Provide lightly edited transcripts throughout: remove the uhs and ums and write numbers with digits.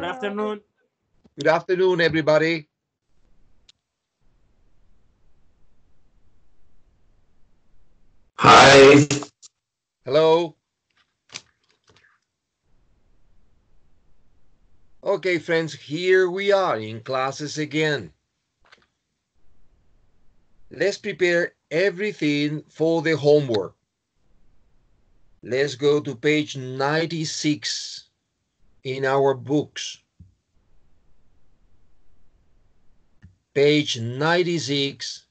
Good afternoon. Good afternoon, everybody. Hi. Hello. Okay, friends, here we are in classes again. Let's prepare everything for the homework. Let's go to page 96 in our books. Page 96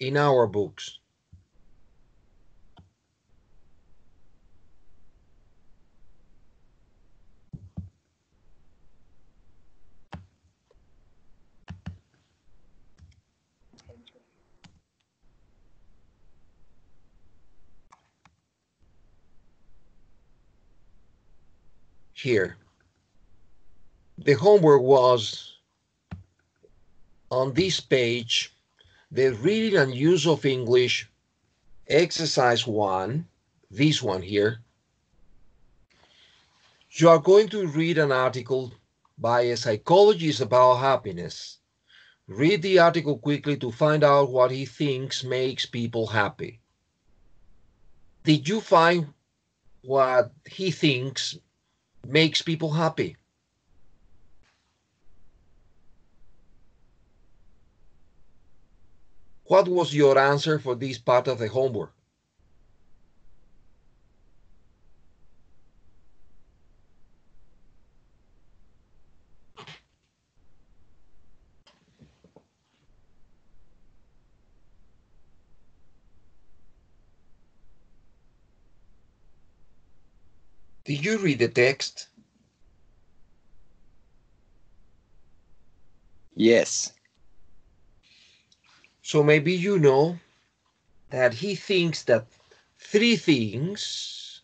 in our books. Here. The homework was on this page, the reading and use of English, exercise 1, this one here. You are going to read an article by a psychologist about happiness. Read the article quickly to find out what he thinks makes people happy. Did you find what he thinks makes people happy? What was your answer for this part of the homework? Did you read the text? Yes. So maybe you know that he thinks that 3 things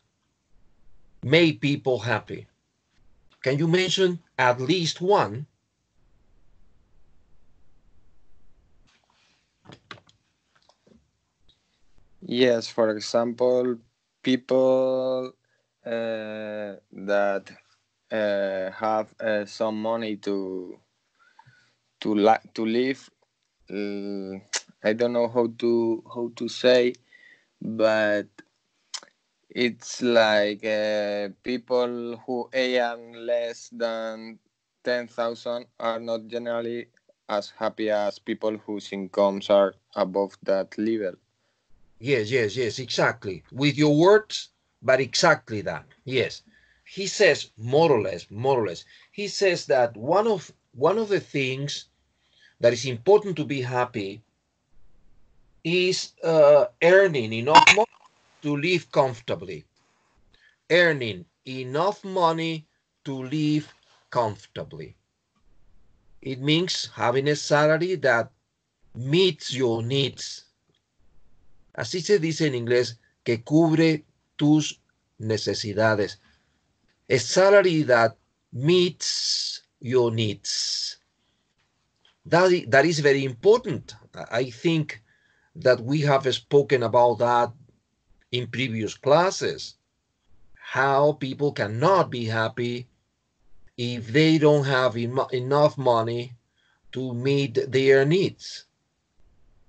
make people happy. Can you mention at least one? Yes, for example, people that have some money to live. I don't know how to say, but it's like people who earn less than 10,000 are not generally as happy as people whose incomes are above that level. Yes, exactly. With your words, but exactly that. Yes. He says more or less. He says that one of the things that is important to be happy is earning enough money to live comfortably. Earning enough money to live comfortably. It means having a salary that meets your needs. Así se dice en inglés, que cubre tus necesidades. A salary that meets your needs. That is very important. I think that we have spoken about that in previous classes. How people cannot be happy if they don't have enough money to meet their needs.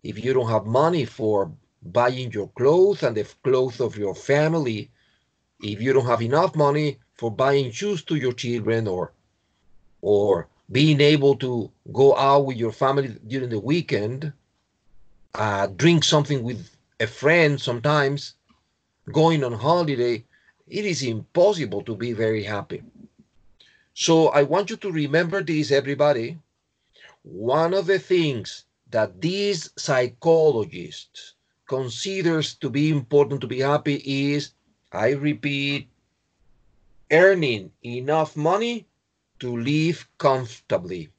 If you don't have money for buying your clothes and the clothes of your family, if you don't have enough money for buying shoes to your children or being able to go out with your family during the weekend, drink something with a friend sometimes, going on holiday, it is impossible to be very happy. So I want you to remember this, everybody. One of the things that this psychologist considers to be important to be happy is, I repeat, earning enough money to live comfortably.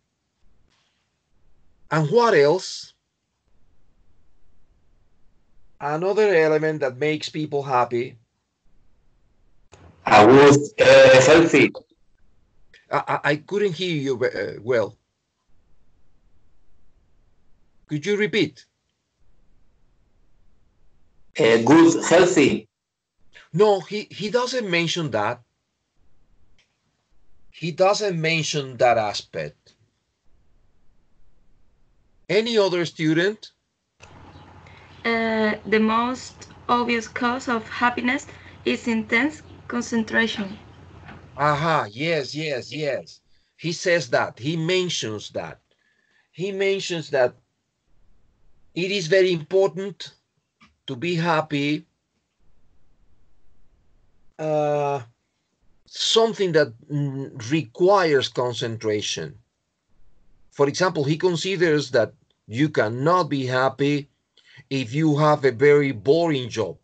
And what else? Another element that makes people happy. I was healthy. I couldn't hear you well. Could you repeat? Good, healthy. No, he doesn't mention that. He doesn't mention that aspect. Any other student? The most obvious cause of happiness is intense concentration. Aha, yes, yes, yes. He says that. He mentions that. He mentions that it is very important to be happy. Something that requires concentration. For example, he considers that you cannot be happy if you have a very boring job,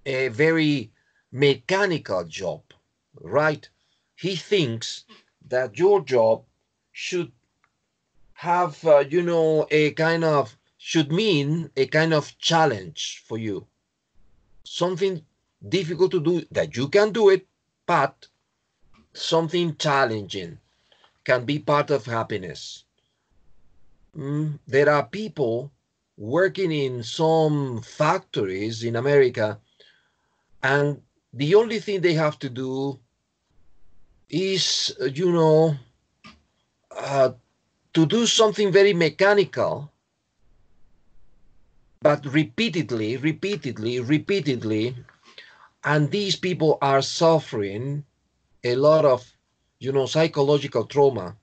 a very mechanical job, right? He thinks that your job should have, should mean a kind of challenge for you. Something difficult to do that you can do it, but something challenging can be part of happiness. There are people working in some factories in America, and the only thing they have to do is, to do something very mechanical, but repeatedly, and these people are suffering a lot of, psychological trauma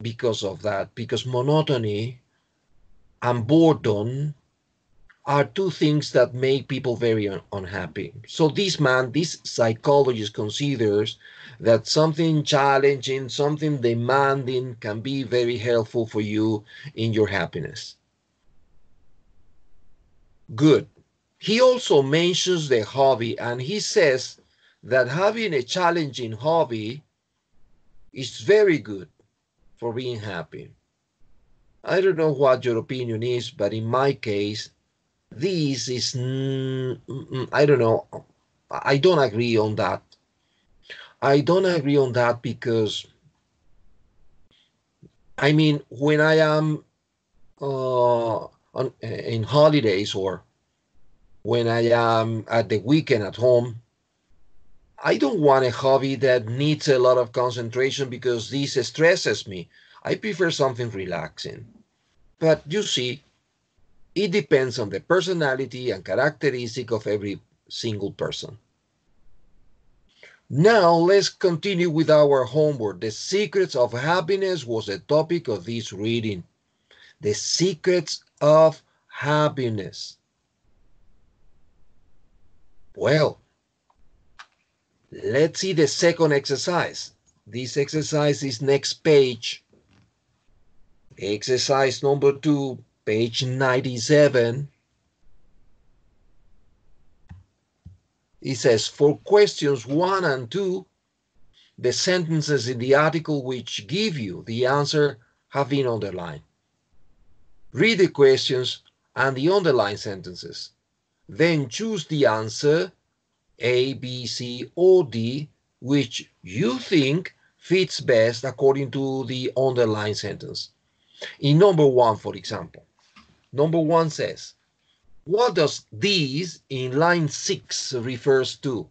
because of that, because monotony and boredom are two things that make people very unhappy. So this psychologist considers that something challenging, something demanding can be very helpful for you in your happiness. Good. He also mentions the hobby, and he says that having a challenging hobby is very good for being happy. I don't know what your opinion is, but in my case, this is, I don't know. I don't agree on that. I don't agree on that because, I mean, when I am in holidays or when I am at the weekend at home, I don't want a hobby that needs a lot of concentration because this stresses me. I prefer something relaxing. But you see, it depends on the personality and characteristic of every single person. Now let's continue with our homework. The secrets of happiness was the topic of this reading. The secrets of happiness. Well, let's see the second exercise. This exercise is next page. Exercise number 2, page 97. It says, for questions 1 and 2, the sentences in the article which give you the answer have been underlined. Read the questions and the underlined sentences. Then choose the answer A, B, C, or D, which you think fits best according to the underlined sentence. In number 1, for example, number 1 says, what does these in line 6 refers to?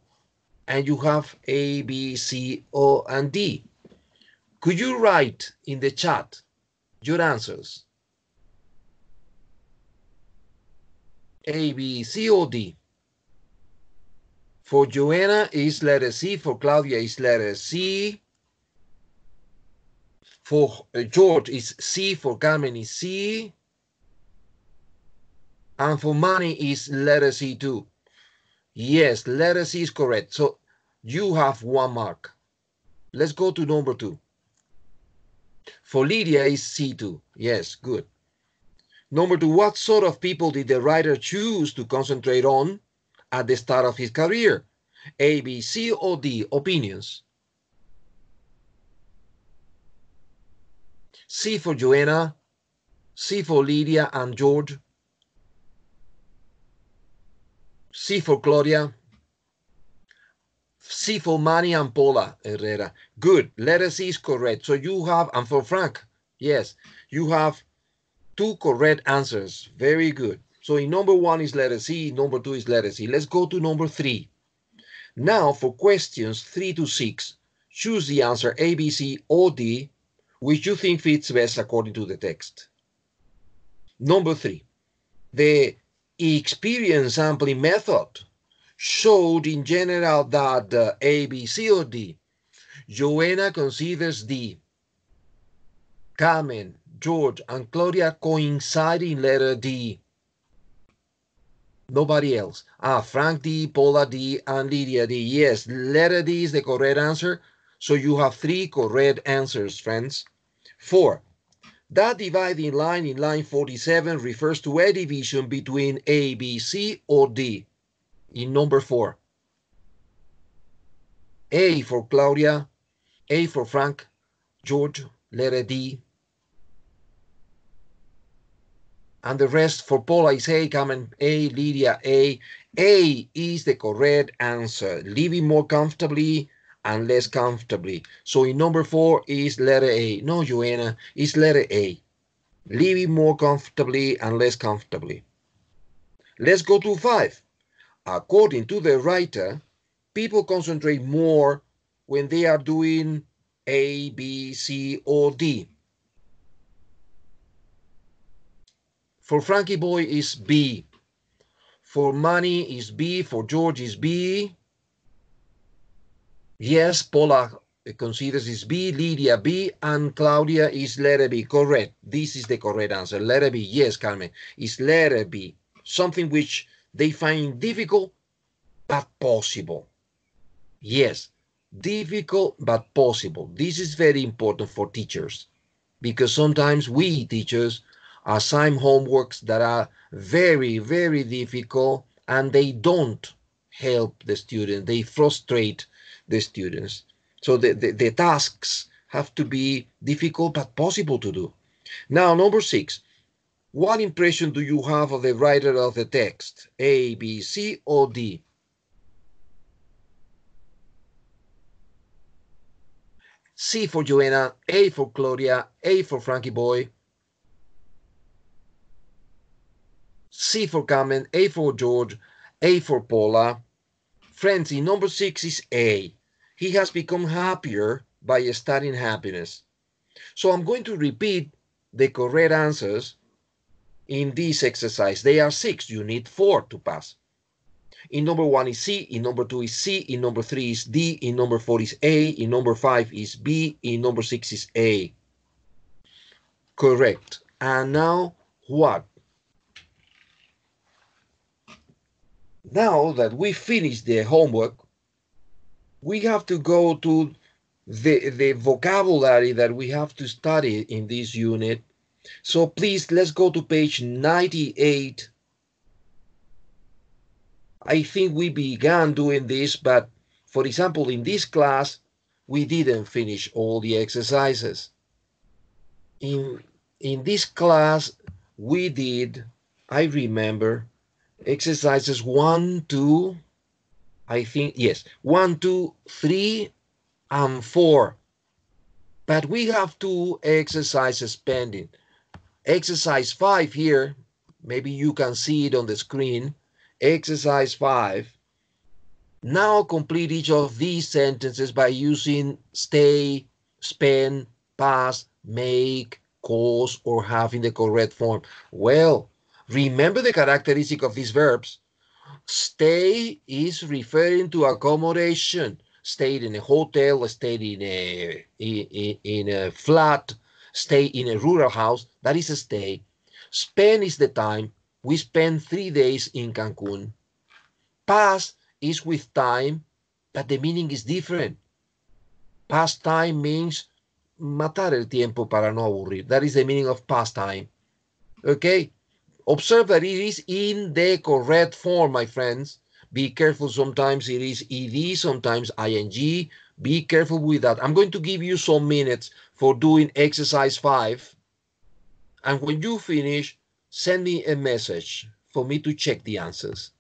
And you have A, B, C, O, and D. Could you write in the chat your answers? A, B, C, or D? For Joanna is letter C, for Claudia is letter C, for George is C, for Carmen is C, and for Manny is letter C too. Yes, letter C is correct. So you have 1 mark. Let's go to number 2. For Lydia is C2. Yes, good. Number 2, what sort of people did the writer choose to concentrate on at the start of his career? A, B, C, or D? Opinions. C for Joanna, C for Lydia and George, C for Claudia, C for Manny and Paula Herrera. Good. Letter C is correct. So you have, and for Frank, yes, you have 2 correct answers. Very good. So in number 1 is letter C, number 2 is letter C. Let's go to number 3. Now for questions 3 to 6, Choose the answer A, B, C, or D, which you think fits best according to the text. Number 3, the experience sampling method showed in general that A, B, C, or D. Joanna considers D. Carmen, George, and Claudia coincide in letter D. Nobody else. Frank D, Paula D, and Lydia D. Yes, letter D is the correct answer. So you have 3 correct answers, friends. 4. That dividing line in line 47 refers to a division between A, B, C, or D. In number 4. A for Claudia, A for Frank, George, letter D. And the rest for Paula is A, Carmen A, Lydia A. A is the correct answer. Living more comfortably and less comfortably. So in number 4 is letter A. No, Joanna, it's letter A. Living more comfortably and less comfortably. Let's go to 5. According to the writer, people concentrate more when they are doing A, B, C, or D. For Frankie Boy is B. For Manny is B. For George is B. Yes, Paula considers is B. Lydia B. And Claudia is letter B. Correct. This is the correct answer. Letter B. Yes, Carmen. It's letter B. Something which they find difficult but possible. Yes, difficult but possible. This is very important for teachers because sometimes we teachers assign homeworks that are very, very difficult and they don't help the student. They frustrate the students. So the tasks have to be difficult but possible to do. Now, number 6. What impression do you have of the writer of the text? A, B, C, or D? C for Joanna, A for Claudia, A for Frankie Boy, C for Carmen, A for George, A for Paula. Friends, in number 6 is A. He has become happier by studying happiness. So I'm going to repeat the correct answers in this exercise. They are 6. You need 4 to pass. In number 1 is C, in number 2 is C, in number 3 is D, in number 4 is A, in number 5 is B, in number 6 is A. Correct. And now what? Now that we finished the homework, we have to go to the vocabulary that we have to study in this unit. So please, let's go to page 98. I think we began doing this, but for example, in this class, we didn't finish all the exercises. In this class, we did, I remember, exercises 1, 2, I think, yes, 1, 2, 3, and 4. But we have 2 exercises pending. Exercise 5 here, maybe you can see it on the screen. Exercise 5. Now complete each of these sentences by using stay, spend, pass, make, cause, or have in the correct form. Well, remember the characteristic of these verbs. Stay is referring to accommodation. Stayed in a hotel, stayed in a flat, stay in a rural house. That is a stay. Spend is the time. We spent 3 days in Cancun. Pass is with time, but the meaning is different. Past time means matar el tiempo para no aburrir. That is the meaning of past time. Okay? Observe that it is in the correct form, my friends. Be careful, sometimes it is ed, sometimes ing. Be careful with that. I'm going to give you some minutes for doing exercise 5. And when you finish, send me a message for me to check the answers.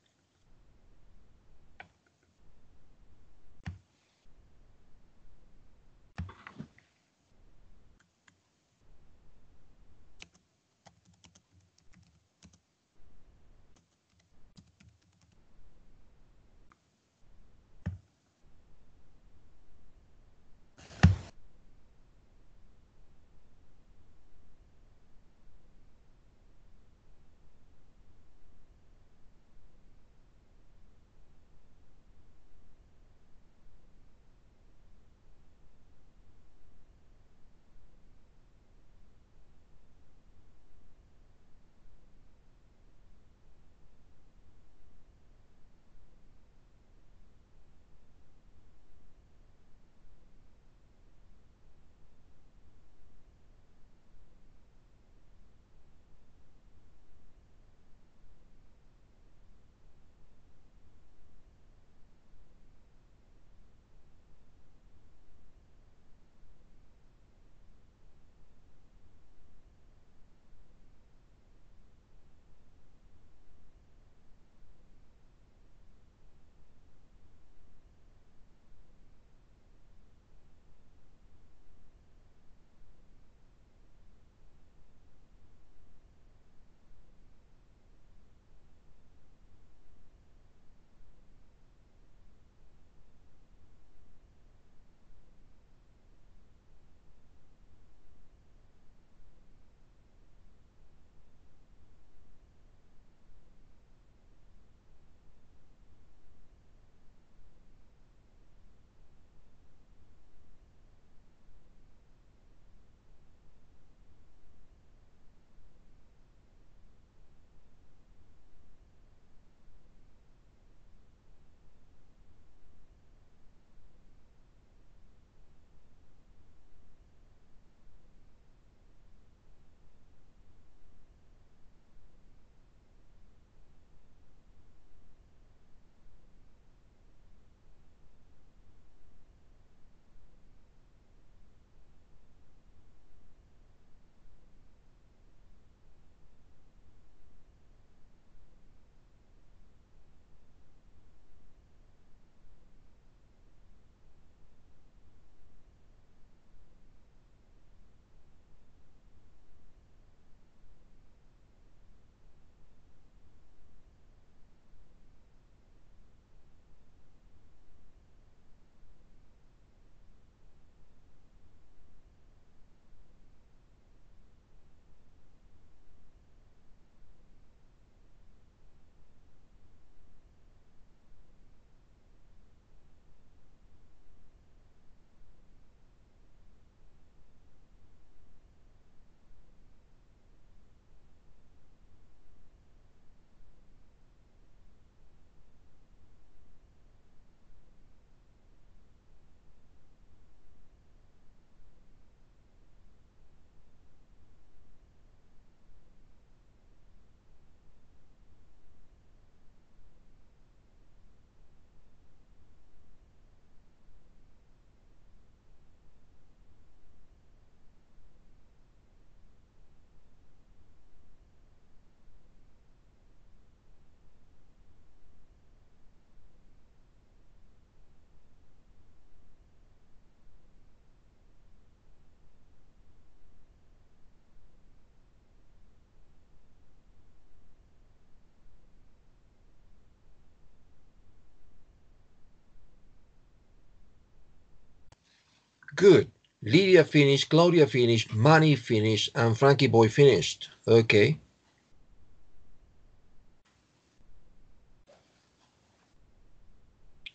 Good. Lydia finished, Claudia finished, Manny finished, and Frankie Boy finished. Okay.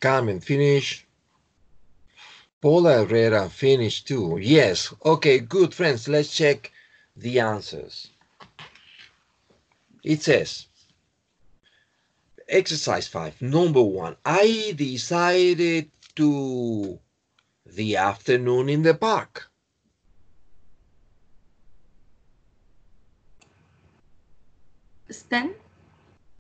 Carmen finished. Paula Herrera finished too. Yes. Okay, good friends. Let's check the answers. It says, exercise 5, number 1. I decided to the afternoon in the park. Spend?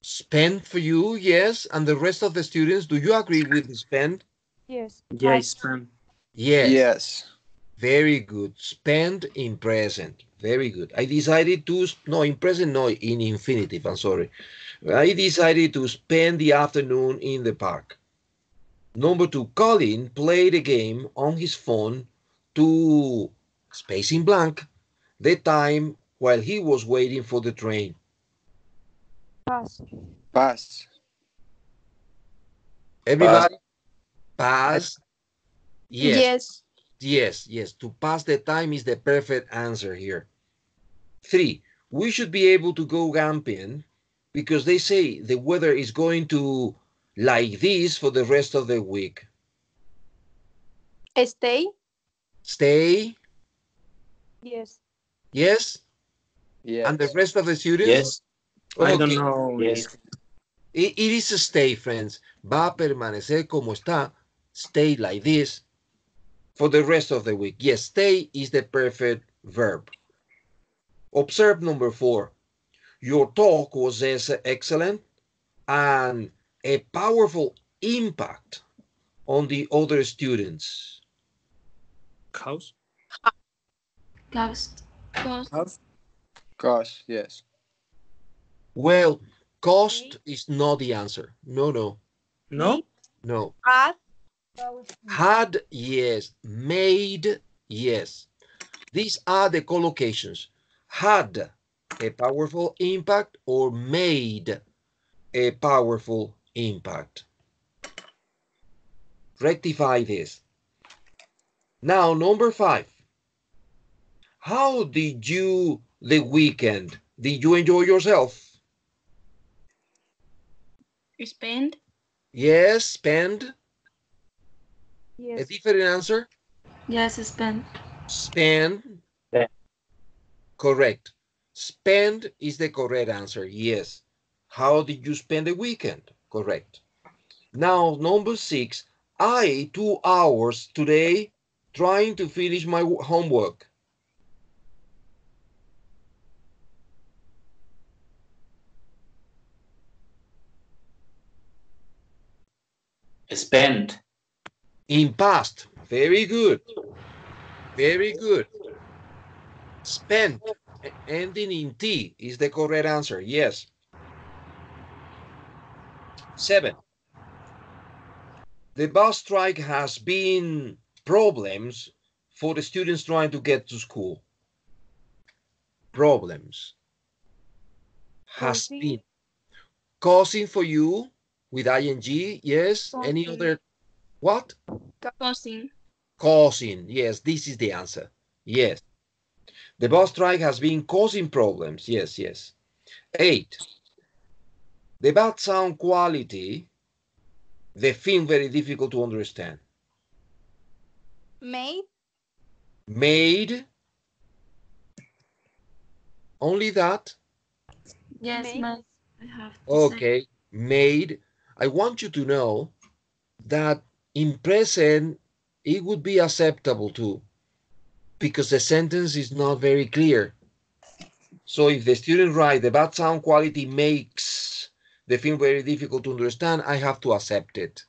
Spend for you, yes. And the rest of the students, do you agree with spend? Yes. Yeah, spend. Yes. Yes. Very good. Spend in present. Very good. I decided to, no, in present, no, in infinitive, I'm sorry. I decided to spend the afternoon in the park. Number 2, Colin played a game on his phone to, space in blank, the time while he was waiting for the train. Pass. Pass. Everybody pass. Yes. Yes. Yes, yes. To pass the time is the perfect answer here. 3, we should be able to go camping because they say the weather is going to like this for the rest of the week. Stay. Stay. Yes. Yes. Yes. And the rest of the students? Yes. I don't Okay. know. Yes. It is a stay, friends. Va a permanecer como está. Stay like this for the rest of the week. Yes, stay is the perfect verb. Observe number 4. Your talk was excellent and a powerful impact on the other students. House. Cost. House. Cost. Yes. Well, cost is not the answer. No, no, No. no. Add. Had, yes. Made, yes. These are the collocations. Had a powerful impact or made a powerful impact. Rectify this. Now, number 5. How did you the weekend? Did you enjoy yourself? Spend? Yes, spend. A Yes. different answer? Yes, spend. Spend. Yeah. Correct. Spend is the correct answer. Yes. How did you spend the weekend? Correct. Now, number 6. I 2 hours today trying to finish my homework. Spend. In past. Very good. Very good. Spent, ending in T, is the correct answer. Yes. 7. The bus strike has been problems for the students trying to get to school. Problems. Has Causing. been. Causing for you with ing, yes. Any Causing. other, what? Causing. Causing, yes, this is the answer. Yes. The bus strike has been causing problems. Yes, yes. 8. The bad sound quality, the film very difficult to understand. Made. Made. Only that? Yes, Made. ma'am. I have to say. Okay, made. I want you to know that in present, it would be acceptable too, because the sentence is not very clear. So if the student write the bad sound quality makes the film very difficult to understand, I have to accept it.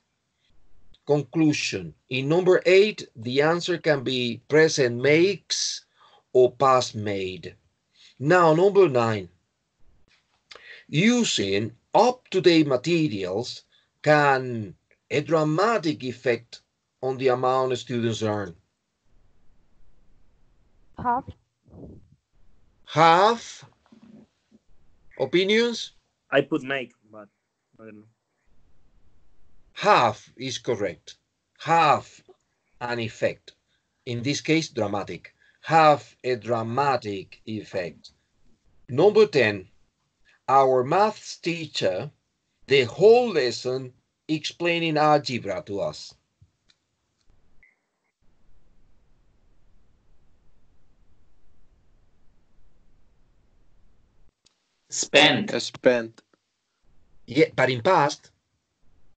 Conclusion. In number 8, the answer can be present makes or past made. Now, number 9. Using up-to-date materials can a dramatic effect on the amount students earn. Have. Have opinions? I put make, but I don't know. Have is correct. Have an effect. in this case, dramatic. Have a dramatic effect. Number 10, our maths teacher, the whole lesson explaining algebra to us. Spent. Spent. Yeah, but in past,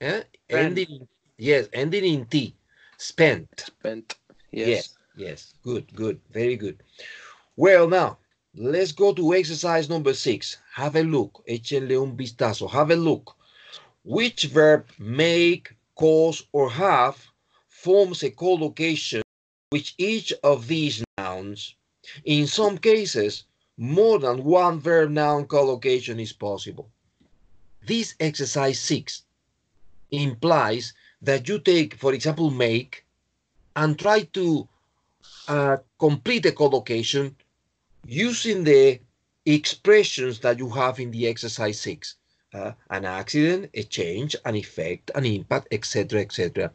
ending in T. Spent. Spent. Yes. Yes. Good. Very good. Well, now, let's go to exercise number 6. Have a look. Échenle un vistazo. Have a look. Which verb make, cause, or have forms a collocation with each of these nouns? In some cases, more than one verb-noun collocation is possible. This exercise 6 implies that you take, for example, make, and try to complete a collocation using the expressions that you have in the exercise 6. An accident, a change, an effect, an impact, etc., etc.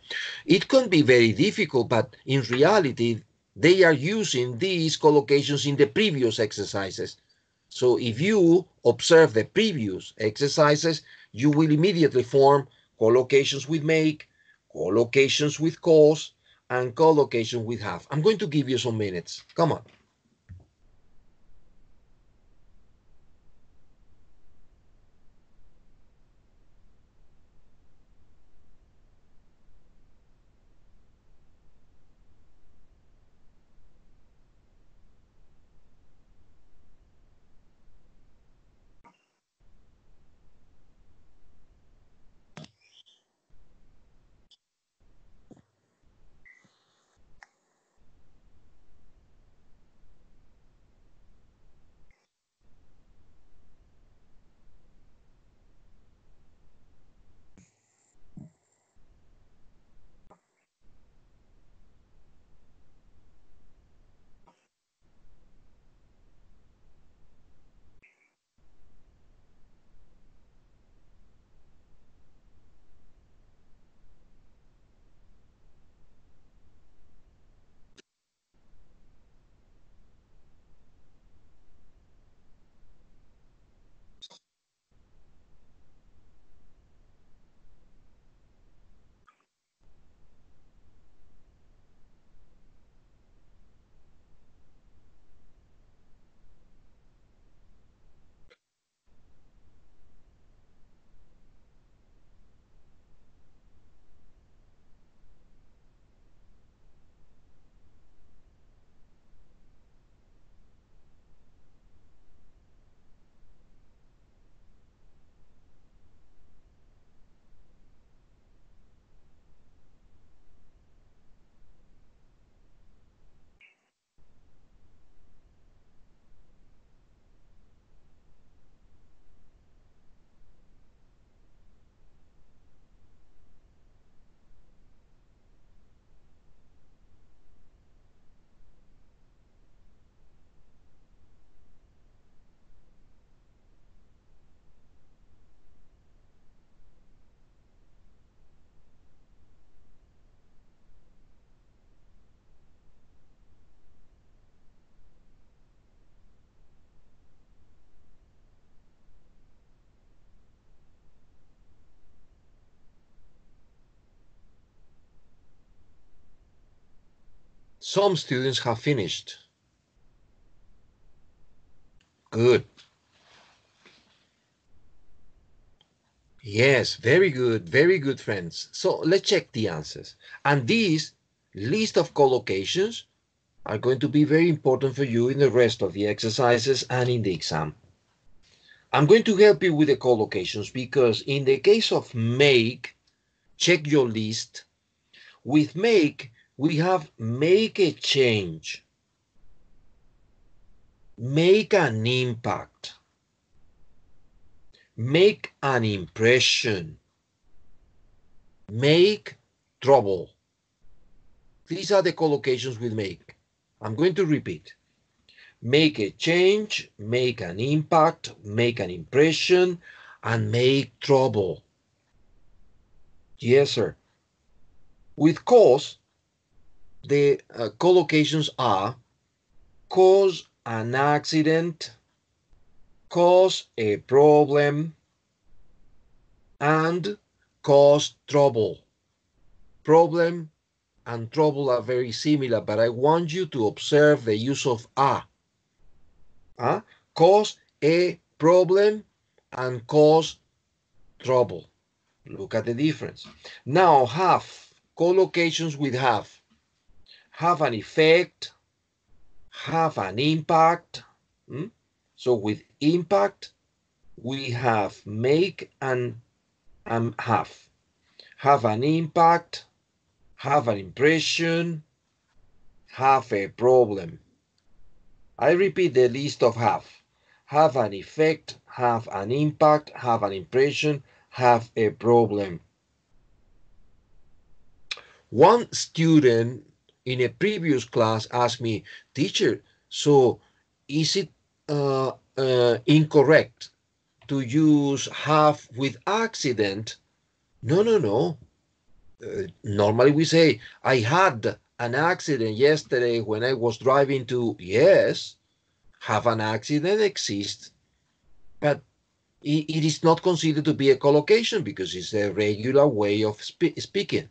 It can be very difficult, but in reality, they are using these collocations in the previous exercises. So if you observe the previous exercises, you will immediately form collocations with make, collocations with cause, and collocation with have. I'm going to give you some minutes. Come on. Some students have finished. Good. Yes, very good, friends. So let's check the answers. And these list of collocations are going to be very important for you in the rest of the exercises and in the exam. I'm going to help you with the collocations because in the case of make, check your list. With make, we have make a change, make an impact, make an impression, make trouble. These are the collocations with make. I'm going to repeat. Make a change, make an impact, make an impression, and make trouble. Yes, sir. With cause, the collocations are cause an accident, cause a problem, and cause trouble. Problem and trouble are very similar, but I want you to observe the use of a. Cause a problem and cause trouble. Look at the difference. Now have, collocations with have an effect, have an impact. So with impact, we have make and have an impact, have an impression, have a problem. I repeat the list of have an effect, have an impact, have an impression, have a problem. One student in a previous class asked me, teacher, so is it incorrect to use have with accident? No. Normally we say, I had an accident yesterday when I was driving to, yes, have an accident exists, but it is not considered to be a collocation because it's a regular way of speaking.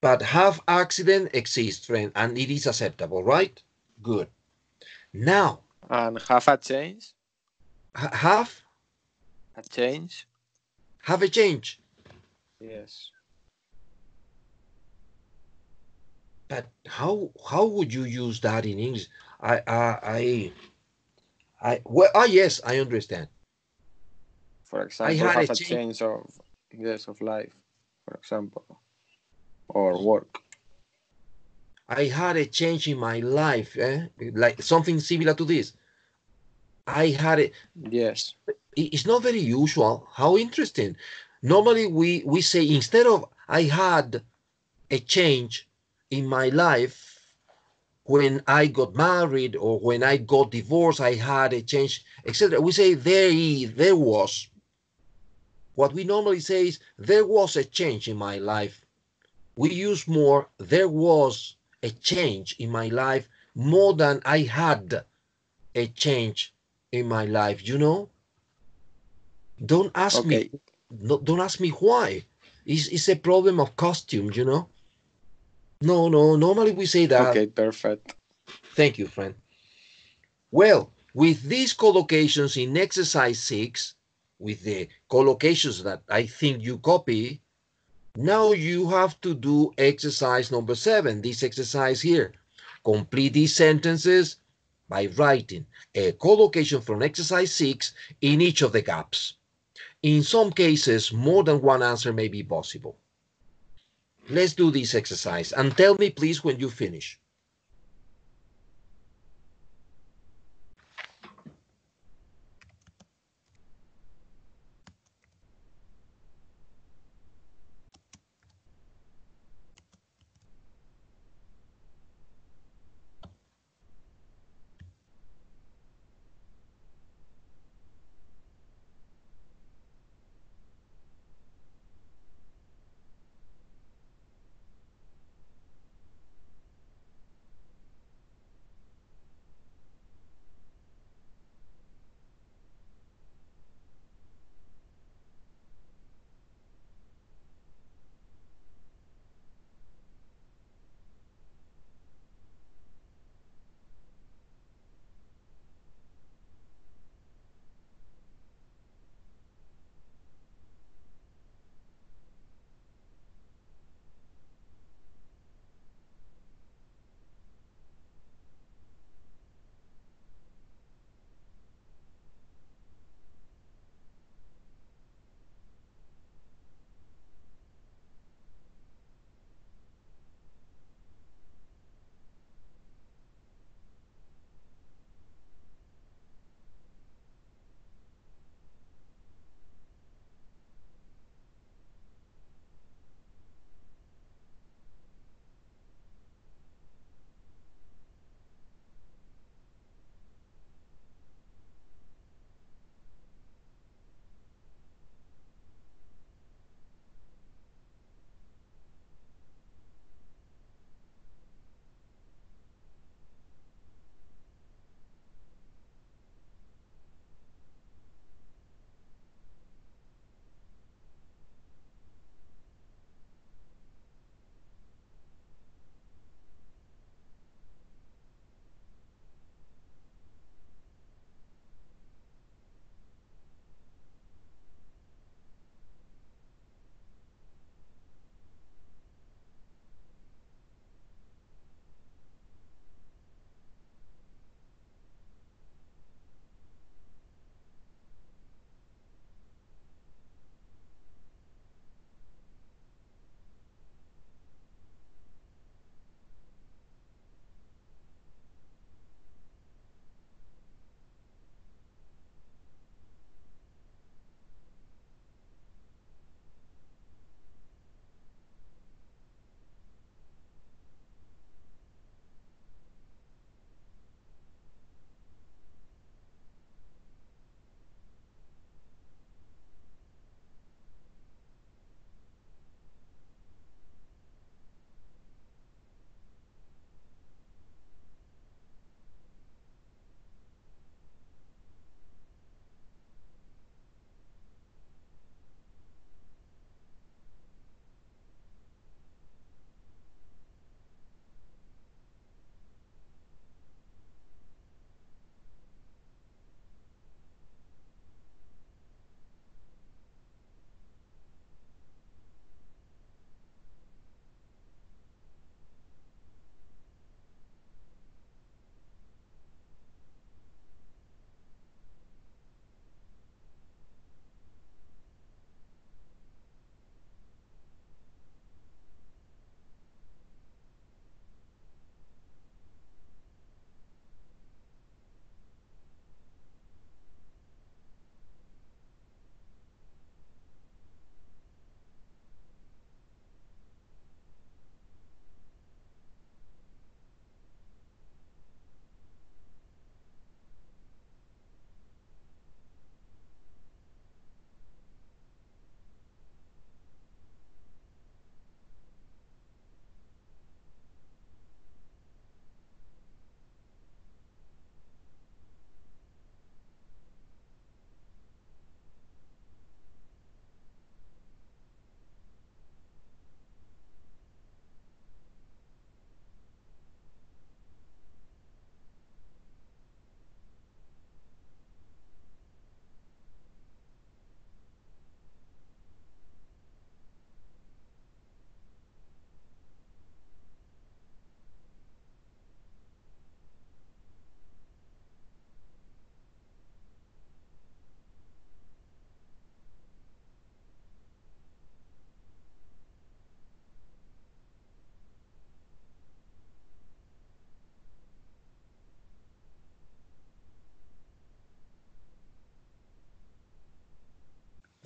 But have accident exists, friend, and it is acceptable, right? Good. Now. And have a change? Have? A change? Have a change. Yes. But how would you use that in English? Yes, I understand. For example, have a change of life, for example, or work. I had a change in my life, like something similar to this. I had it. Yes. It's not very usual. How interesting. Normally we say, instead of I had a change in my life when I got married or when I got divorced, I had a change, etc. We say there was. What we normally say is there was a change in my life. We use more there was a change in my life more than I had a change in my life, you know? Don't ask me. Don't ask me why. It's a problem of costume, you know? No. Normally we say that. Okay, perfect. Thank you, friend. Well, with these collocations in exercise 6, with the collocations that I think you copy, now you have to do exercise number 7, this exercise here. Complete these sentences by writing a collocation from exercise 6 in each of the gaps. In some cases, more than one answer may be possible. Let's do this exercise and tell me please when you finish.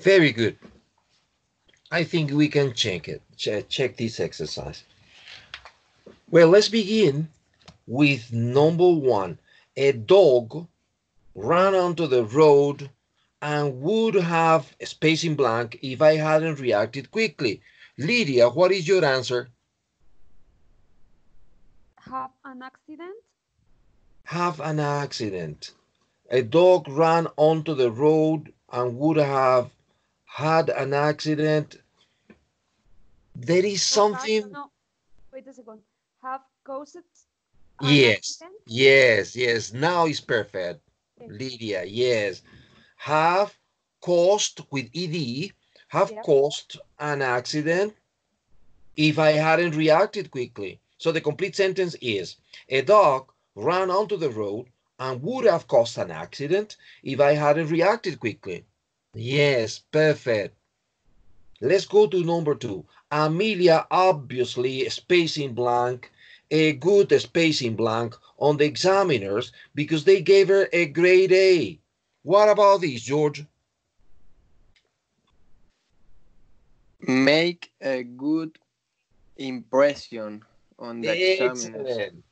Very good. I think we can check it. Check this exercise. Well, let's begin with number 1. A dog ran onto the road and would have a space in blank if I hadn't reacted quickly. Lydia, what is your answer? Have an accident. Have an accident. A dog ran onto the road and would have had an accident. There is something. No, wait a second. Have caused an Yes, accident. yes. Now it's perfect. Okay. Lydia, yes. Have caused with ed, have Yep. caused an accident if I hadn't reacted quickly. So the complete sentence is, a dog ran onto the road and would have caused an accident if I hadn't reacted quickly. Yes, perfect. Let's go to number 2. Amelia obviously spacing blank, a good spacing blank on the examiners because they gave her a grade A. What about this, George? Make a good impression on the examiners. Excellent.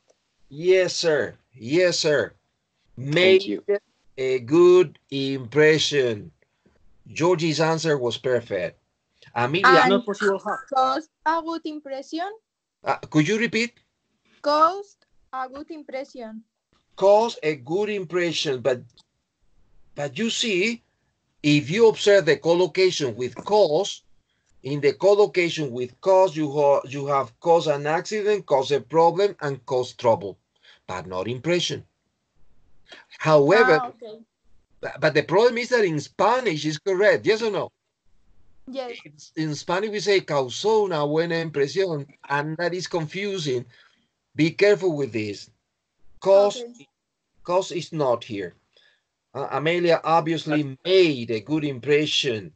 Yes, sir. Yes, sir. Thank Make you. a good impression. Georgie's answer was perfect. Amelia, It's not possible have. Caused a good impression. could you repeat? Caused a good impression. Cause a good impression, but you see, if you observe the collocation with cause, in the collocation with cause, you have caused an accident, caused a problem, and caused trouble, but not impression. However, Okay. but the problem is that in Spanish is correct, yes or no? Yes. In Spanish we say causó una buena impresión, and that is confusing. Be careful with this. Cause, Okay. cause is not here. Amelia obviously made a good impression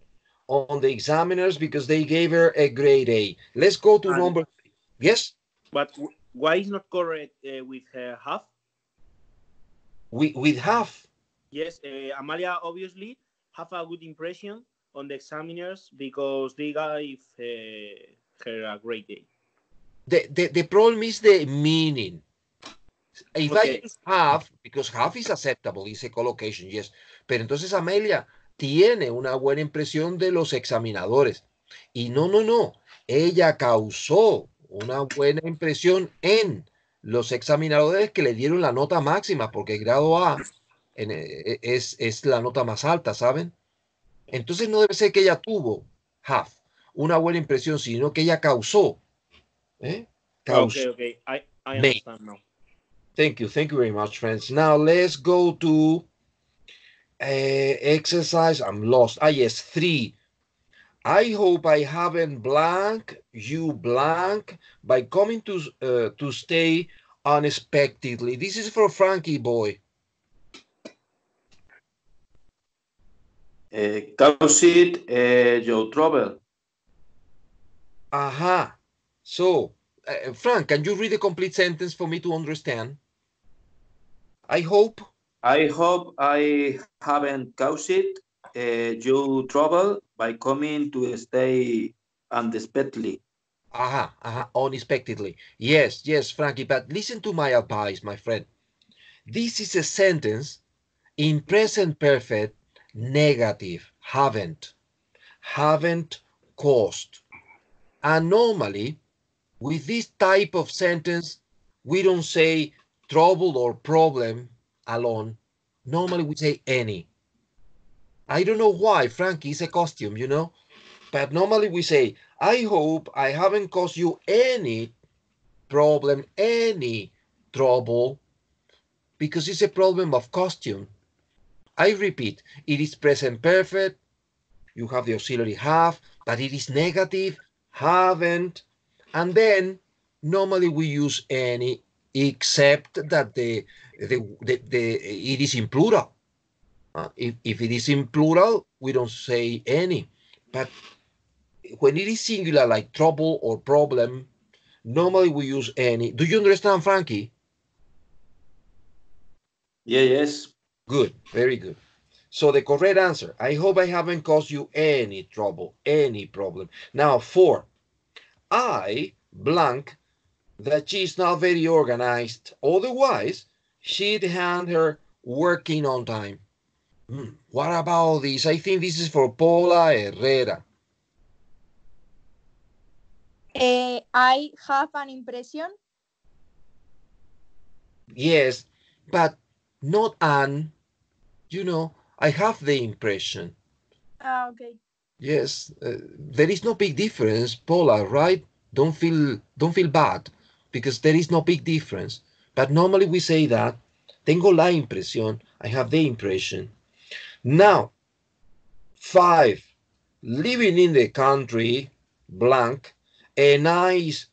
on the examiners because they gave her a grade A. Let's go to number. Yes? But why is not correct with have? With half. Yes, Amalia obviously have a good impression on the examiners because they gave her a great day. The problem is the meaning. If Okay. I use have, because have is acceptable, is a collocation, yes. Pero entonces Amelia tiene una buena impresión de los examinadores. Y no. Ella causó una buena impresión en los examinadores que le dieron la nota máxima, porque el grado A es la nota más alta, ¿saben? Entonces no debe ser que ella tuvo, have, una buena impresión, sino que ella causó. Causó. Okay. I understand now. Thank you very much, friends. Now let's go to exercise. I'm lost. Yes, 3. I hope I haven't blank, you blank, by coming to stay unexpectedly. This is for Frankie boy. Caused your trouble. Aha. So, Frank, can you read the complete sentence for me to understand? I hope I haven't caused you trouble by coming to stay unexpectedly. Unexpectedly. Yes, Frankie, but listen to my advice, my friend. This is a sentence in present perfect negative, haven't caused. And normally, with this type of sentence, we don't say trouble or problem alone. Normally we say any. I don't know why, Frankie, it's a costume, you know? But normally we say, I hope I haven't caused you any problem, any trouble, because it's a problem of costume. I repeat, it is present perfect. You have the auxiliary have, but it is negative, haven't. And then normally we use any, except that it is in plural. If it is in plural, we don't say any. But when it is singular, like trouble or problem, normally we use any. Do you understand, Frankie? Yes. Good, very good. So the correct answer, I hope I haven't caused you any trouble, any problem. Now, 4. I blank that she's not very organized. Otherwise, she'd hand her working on time. What about this? I think this is for Paula Herrera. I have an impression. Yes, but not an, you know, I have the impression. Okay. Yes, there is no big difference, Paula, right? Don't feel bad because there is no big difference. But normally we say that. Tengo la impresión. I have the impression. Now, 5. Living in the country, blank, a nice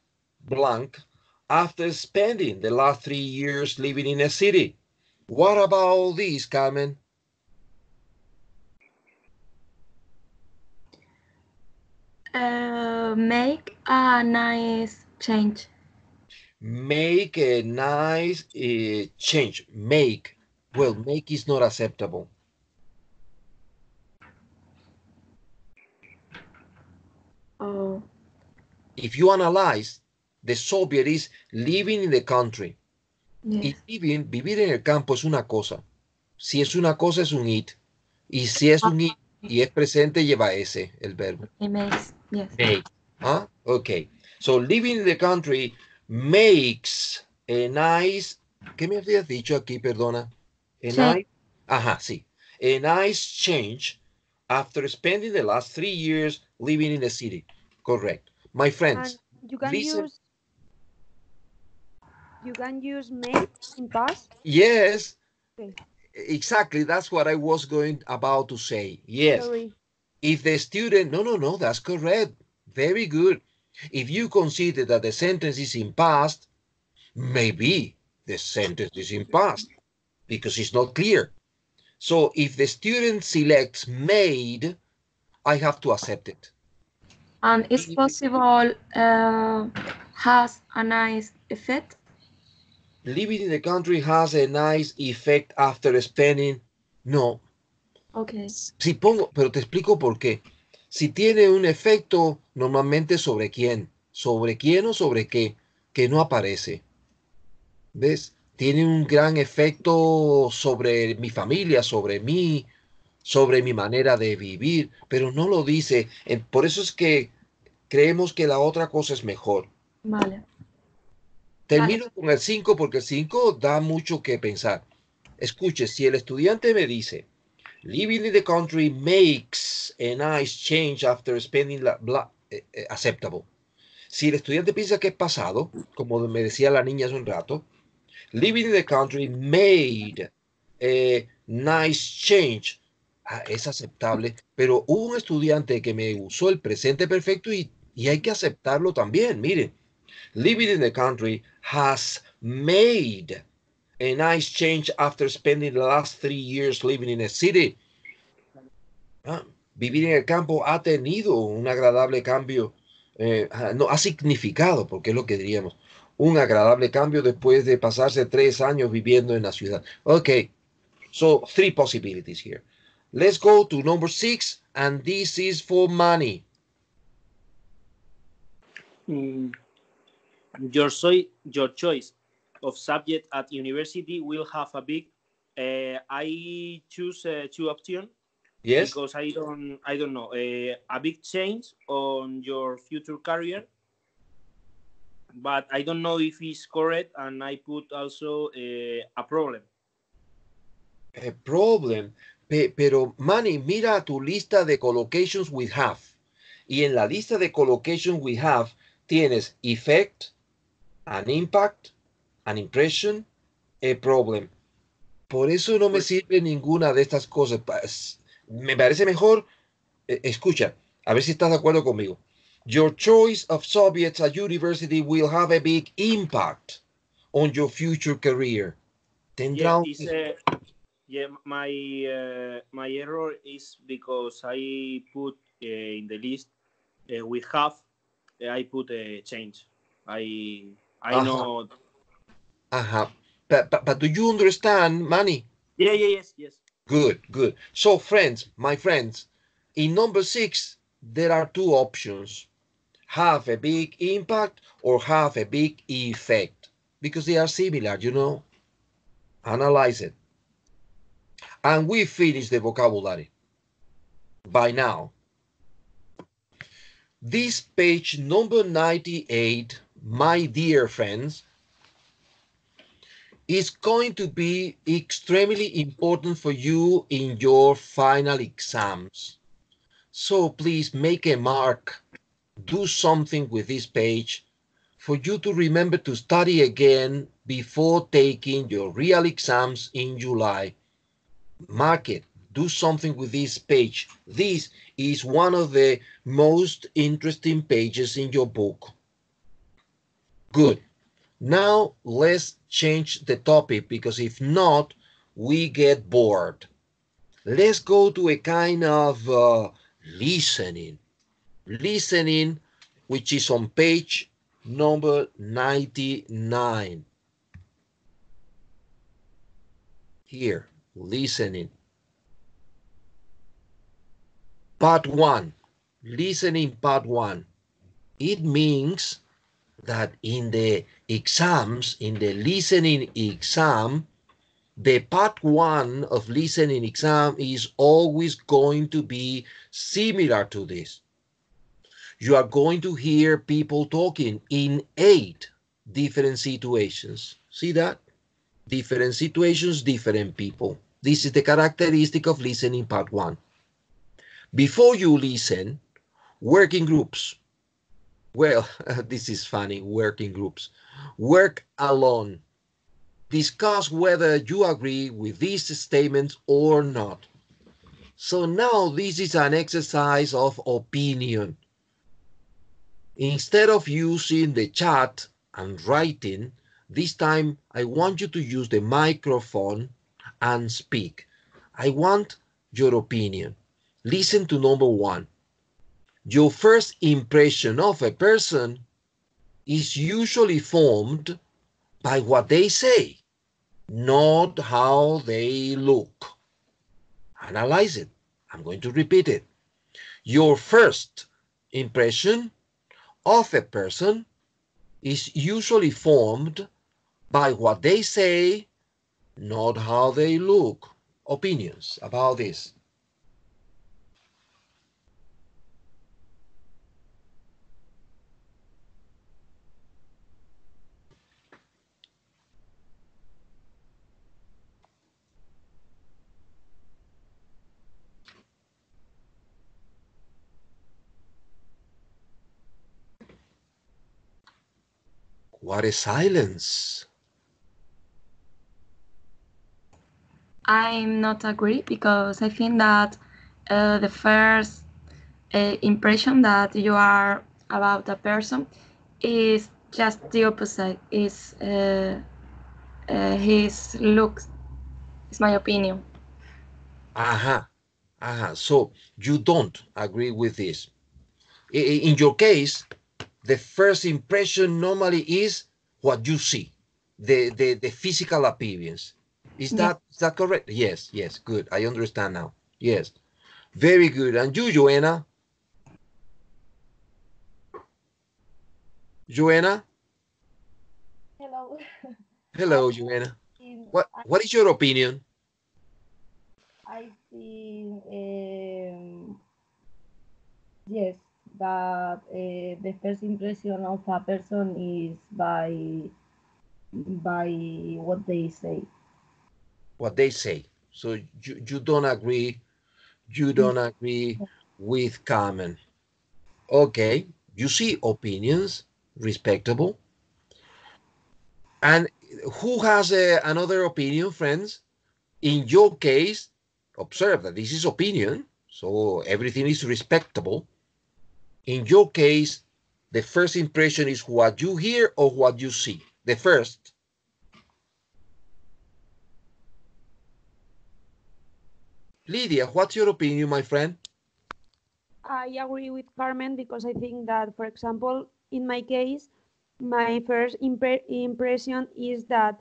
blank, after spending the last 3 years living in a city. What about this, Carmen? Make a nice change. Make a nice change. Make. Well, make is not acceptable. Oh. If you analyze, the subject is living in the country. Yes. Y vivir en el campo es una cosa. Si es una cosa, es un it. Y si es un it y es presente, lleva ese, el verbo. It makes, yes. Make. ¿Ah? Okay. So living in the country makes a nice. ¿Qué me habías dicho aquí, perdona? A nice. Ajá, sí. A nice change after spending the last 3 years living in the city. Correct. My friends, And you can listen. use make in past. Yes. Okay. Exactly. That's what I was about to say. Yes. Sorry. If the student, no, that's correct. Very good. If you consider that the sentence is in past, maybe the sentence is in past because it's not clear. So if the student selects made, I have to accept it. And it's possible has a nice effect. Living in the country has a nice effect after spending. No. Okay. Si pongo, pero te explico por qué. Si tiene un efecto, normalmente sobre quién o sobre qué, que no aparece. ¿Ves? Tiene un gran efecto sobre mi familia, sobre mí, sobre mi manera de vivir, pero no lo dice. Por eso es que creemos que la otra cosa es mejor. Vale. Termino con el 5 porque el 5 da mucho que pensar. Escuche, si el estudiante me dice, living in the country makes a nice change after spending acceptable. Si el estudiante piensa que es pasado, como me decía la niña hace un rato, living in the country made a nice change. Es aceptable, pero hubo un estudiante que me usó el presente perfecto y hay que aceptarlo también. Miren, living in the country has made a nice change after spending the last 3 years living in a city. Vivir en el campo ha tenido un agradable cambio, no, ha significado, porque es lo que diríamos, un agradable cambio después de pasarse 3 años viviendo en la ciudad. Okay, so 3 possibilities here. Let's go to number 6, and this is for money. Your choice of subject at university will have a big. I choose 2 options. Yes. Because I don't know a big change on your future career, but I don't know if it's correct, and I put also a problem. A problem. Pero Manny, mira tu lista de collocations we have. Y en la lista de collocations we have tienes effect, an impact, an impression, a problem. Por eso no me sirve ninguna de estas cosas. Me parece mejor, escucha, a ver si estás de acuerdo conmigo. Your choice of subjects at university will have a big impact on your future career. Tendrá my error is because I put in the list we have, I put a change. I know. But do you understand, Manny? Yes. Good, good. So friends, my friends, in number 6, there are 2 options. Have a big impact or have a big effect, because they are similar, you know. Analyze it. And we finished the vocabulary by now. This page number 98, my dear friends, is going to be extremely important for you in your final exams. So please make a mark, do something with this page for you to remember to study again before taking your real exams in July. Mark it, do something with this page. This is one of the most interesting pages in your book. Good. Now let's change the topic, because if not, we get bored. Let's go to a kind of listening, which is on page number 99. Here, listening. Part 1, listening part 1. It means that in the exams, in the listening exam, the part 1 of listening exam is always going to be similar to this. You are going to hear people talking in 8 different situations. See that? Different situations, different people. This is the characteristic of listening part 1. Before you listen, working groups. Well, this is funny, working groups. Work alone. Discuss whether you agree with these statements or not. So now this is an exercise of opinion. Instead of using the chat and writing, this time I want you to use the microphone and speak. I want your opinion. Listen to number 1. Your first impression of a person is usually formed by what they say, not how they look. Analyze it. I'm going to repeat it. Your first impression of a person is usually formed by what they say, not how they look. Opinions about this. What is silence? I'm not agree, because I think that the first impression that you are about a person is just the opposite. Is his looks. Is my opinion. So you don't agree with this. In your case, the first impression normally is what you see, the physical appearance. Is that correct? Yes, good. I understand now. Yes, very good. And you, Joanna? Joanna? Hello. Hello, Joanna. What is your opinion? I think yes, that the first impression of a person is by what they say. What they say. So you don't agree. You don't agree with Carmen. Okay, you see opinions, respectable. And who has another opinion, friends? In your case, observe that this is opinion, so everything is respectable. In your case, the first impression is what you hear or what you see. The first. Lydia, what's your opinion, my friend? I agree with Carmen, because I think that, for example, in my case, my first impression is that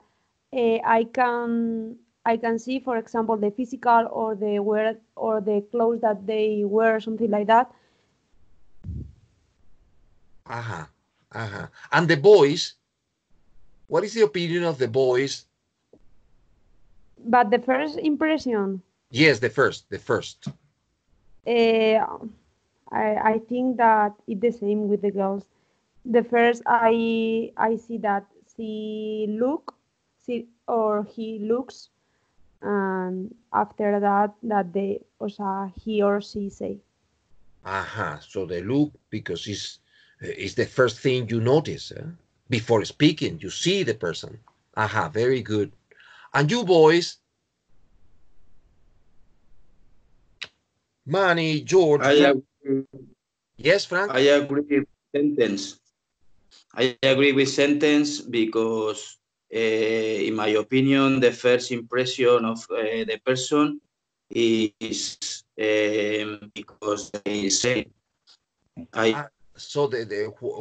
I can I can see, for example, the physical or the wear or the clothes that they wear, something like that. And the boys, what is the opinion of the boys? But the first impression. Yes, the first. I think that it's the same with the girls. The first I see that she or he looks, and after that they, o sea, he or she say. So the look, because it's the first thing you notice before speaking. You see the person. Very good. And you boys, Manny, George. Yes, Frank. I agree with sentence. I agree with sentence because, in my opinion, the first impression of the person is because they say. So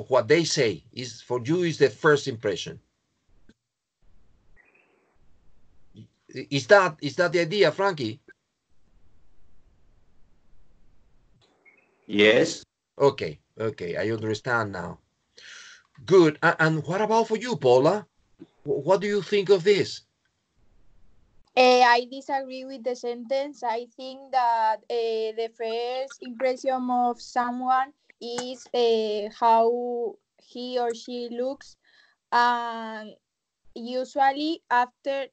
what they say is for you is the first impression. Is that the idea, Frankie? Yes. Okay, I understand now. Good. And what about for you, Paula? What do you think of this? I disagree with the sentence. I think that the first impression of someone is how he or she looks, and usually after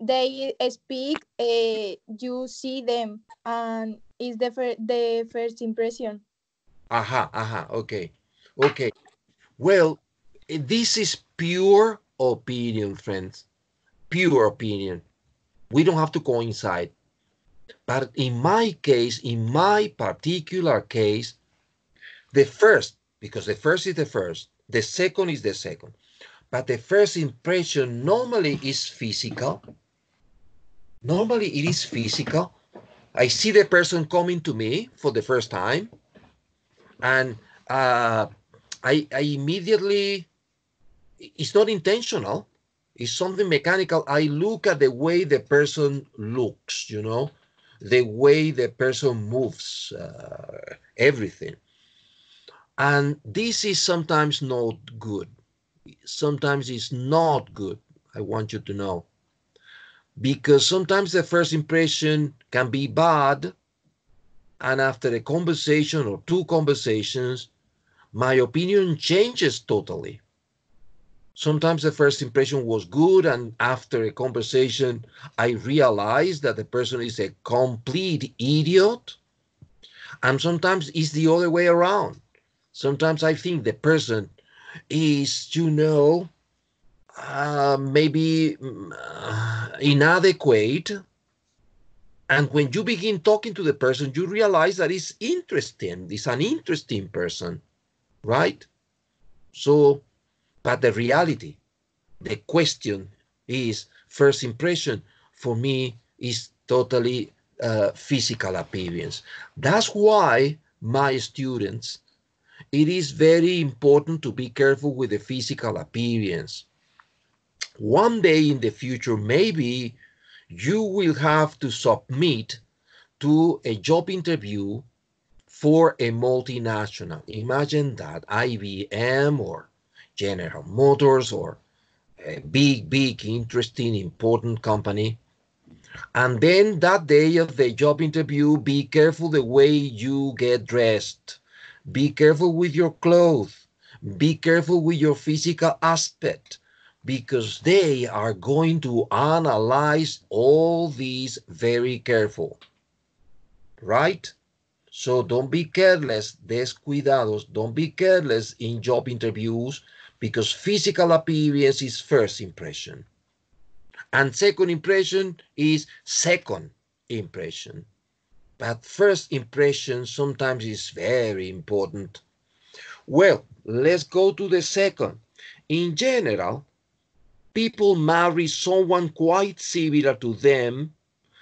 they speak, you see them, and it's the first impression. Okay. Well, this is pure opinion, friends. Pure opinion. We don't have to coincide. But in my case, in my particular case, the first, because the first is the first, the second is the second. But the first impression normally is physical. Normally it is physical. I see the person coming to me for the first time, and I immediately, it's not intentional, it's something mechanical. I look at the way the person looks, the way the person moves, everything. And this is sometimes not good. Sometimes it's not good, I want you to know. Because sometimes the first impression can be bad, and after a conversation or two conversations, my opinion changes totally. Sometimes the first impression was good, and after a conversation, I realized that the person is a complete idiot. And sometimes it's the other way around. Sometimes I think the person is, maybe inadequate. And when you begin talking to the person, you realize that it's interesting. It's an interesting person, right? So, but the reality, the question is, first impression for me is totally physical appearance. That's why my students, it is very important to be careful with the physical appearance. One day in the future, maybe you will have to submit to a job interview for a multinational. Imagine that, IBM or General Motors or a big, interesting, important company. And then that day of the job interview, be careful the way you get dressed. Be careful with your clothes. Be careful with your physical aspect, because they are going to analyze all these very careful, right? So don't be careless, descuidados, don't be careless in job interviews, because physical appearance is first impression. And second impression is second impression. But first impression sometimes is very important. Well, let's go to the second. In general, people marry someone quite similar to them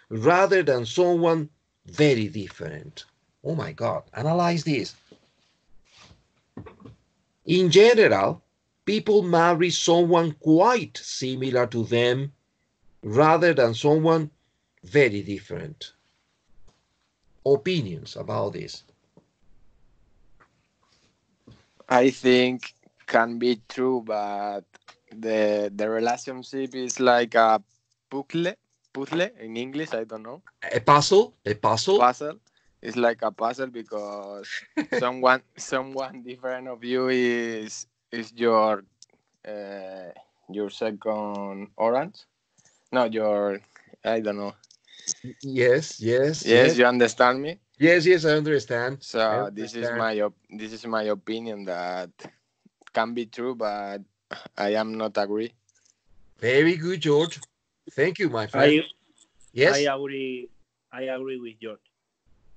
rather than someone very different. Oh my God, analyze this. In general, people marry someone quite similar to them rather than someone very different. Opinions about this? I think can be true, but the relationship is like a puzzle in English. I don't know. A puzzle? A puzzle? Puzzle. It's like a puzzle because someone different of you is your second orange. No, your I don't know. Yes, yes, Yes, yes. you understand me. Yes, yes, I understand. So I understand. this is my opinion that can be true, but I am not agree. Very good, George. Thank you, my friend. Yes, I agree with George.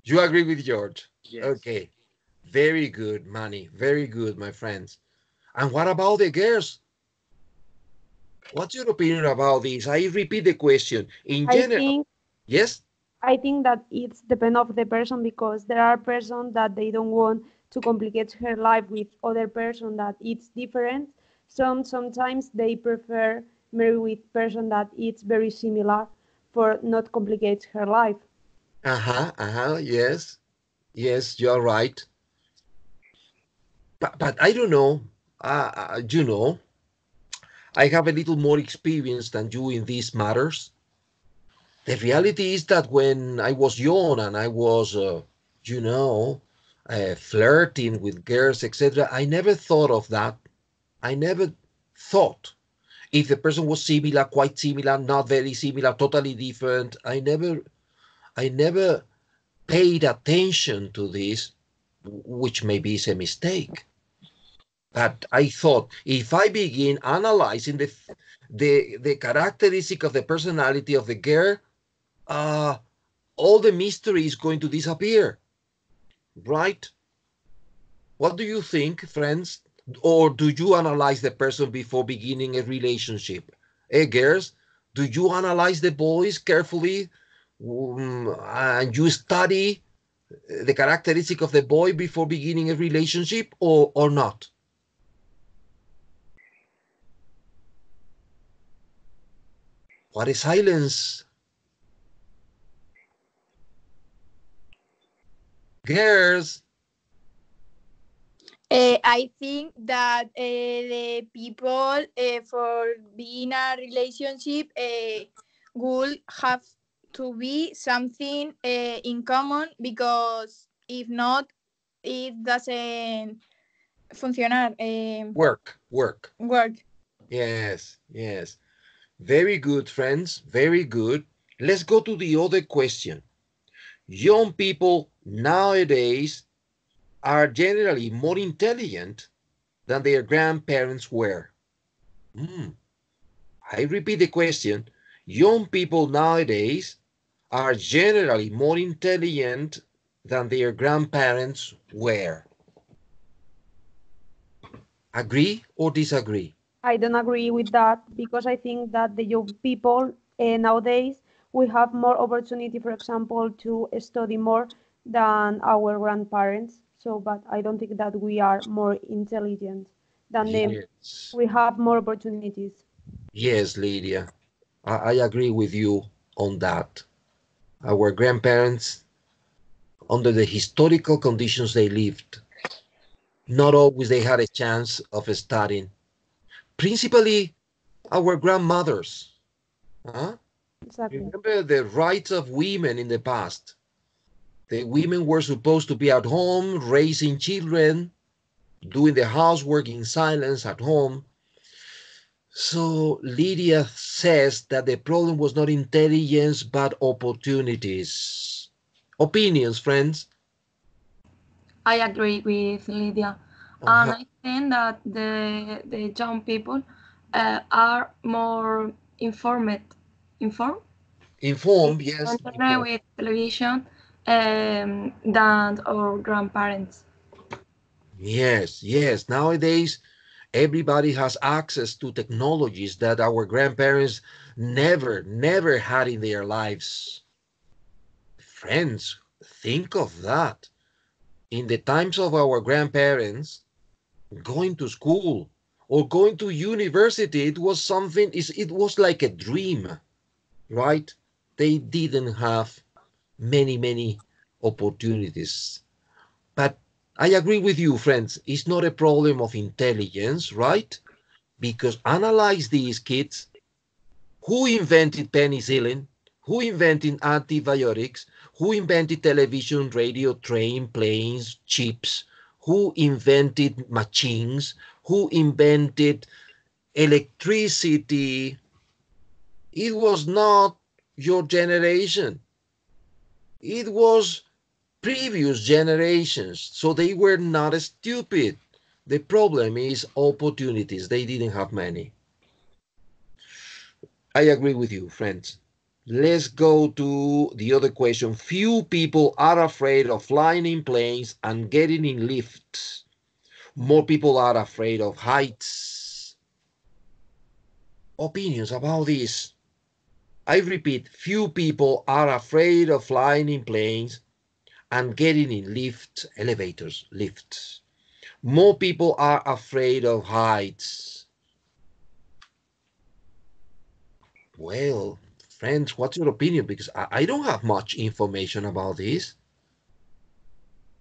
you agree with George. Yes. Okay, very good, Manny. Very good, my friends. And what about the girls? What's your opinion about this? I repeat the question. In general, yes? I think that it's depend of the person because there are persons that they don't want to complicate her life with other person that it's different. Sometimes they prefer marry with person that it's very similar for not complicate her life. Yes. Yes, you're right. But I don't know. You know, I have a little more experience than you in these matters. The reality is that when I was young and I was, you know, flirting with girls, etc., I never thought of that. I never thought if the person was similar, quite similar, not very similar, totally different. I never paid attention to this, which maybe is a mistake. But I thought if I begin analyzing the characteristic of the personality of the girl, all the mystery is going to disappear, right? What do you think, friends? Or do you analyze the person before beginning a relationship? Hey, girls, do you analyze the boys carefully and you study the characteristic of the boy before beginning a relationship or not? What is silence? Girls. I think that the people for being a relationship will have to be something in common because if not, it doesn't funcionar. Work. Yes, yes. Very good, friends. Very good. Let's go to the other question. Young people nowadays are generally more intelligent than their grandparents were. I repeat the question. Young people nowadays are generally more intelligent than their grandparents were. Agree or disagree? I don't agree with that because I think that the young people nowadays we have more opportunity, for example, to study more than our grandparents. So, but I don't think that we are more intelligent than them. Yes. We have more opportunities. Yes, Lydia. I agree with you on that. Our grandparents, under the historical conditions they lived, not always they had a chance of studying. Principally, our grandmothers. Exactly. Remember the rights of women in the past. The women were supposed to be at home, raising children, doing the housework in silence at home. So Lydia says that the problem was not intelligence, but opportunities. Opinions, friends? I agree with Lydia. And I think that the young people are more informed, yes. Informed with television than our grandparents. Yes, yes. Nowadays, everybody has access to technologies that our grandparents never had in their lives. Friends, think of that. In the times of our grandparents, going to school or going to university, it was something, it was like a dream, right? They didn't have many opportunities. But I agree with you, friends. It's not a problem of intelligence, right? Because analyze these kids. Who invented penicillin? Who invented antibiotics? Who invented television, radio, train, planes, chips? Who invented machines? Who invented electricity? It was not your generation. It was previous generations. So they were not stupid. The problem is opportunities. They didn't have many. I agree with you, friends. Let's go to the other question. Few people are afraid of flying in planes and getting in lifts. More people are afraid of heights. Opinions about this? I repeat, few people are afraid of flying in planes and getting in lifts, elevators, lifts. More people are afraid of heights. Well, friends, what's your opinion? Because I don't have much information about this.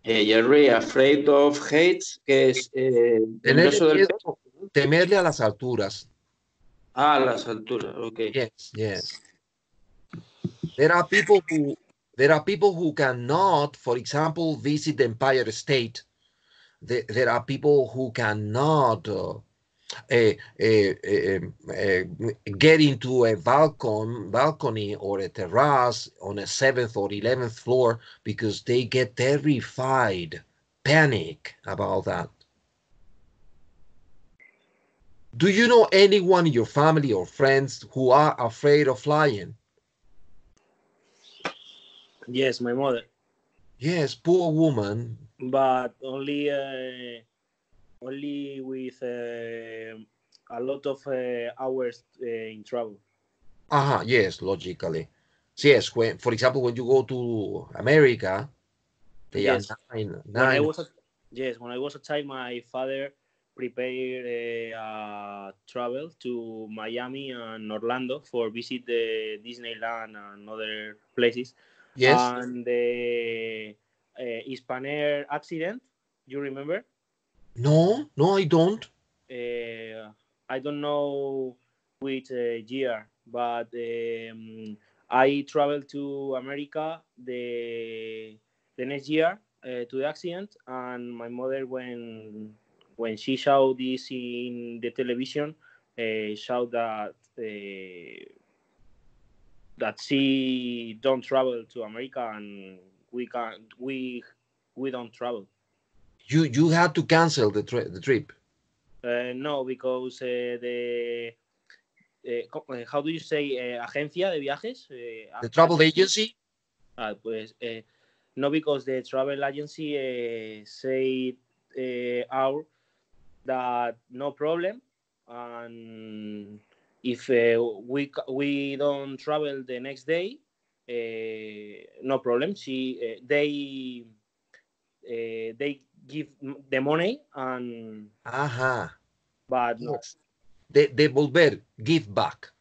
Jerry, afraid of heights, que es temeroso del peso. Temerle a las alturas. Ah, las alturas, okay. Yes, yes. There are people who cannot, for example, visit the Empire State. There are people who cannot get into a balcony or a terrace on a 7th or 11th floor because they get terrified, panic about that. Do you know anyone in your family or friends who are afraid of flying? Yes, my mother. Yes, poor woman. But only with a lot of hours in travel. Yes, logically. Yes, when, for example, when you go to America, they are nine. When I was a child, my father prepared travel to Miami and Orlando for visit the Disneyland and other places. Yes. And the Hispanair accident, you remember? No, I don't. I don't know which year, but I traveled to America the next year to the accident, and my mother, when she saw this in the television, saw that that she don't travel to America, and we don't travel. You had to cancel the trip. No, because the how do you say agencia de viajes? The travel agency? Pues no, because the travel agency said out that no problem, and if we don't travel the next day, no problem. They give the money and but no. Devolver, give back.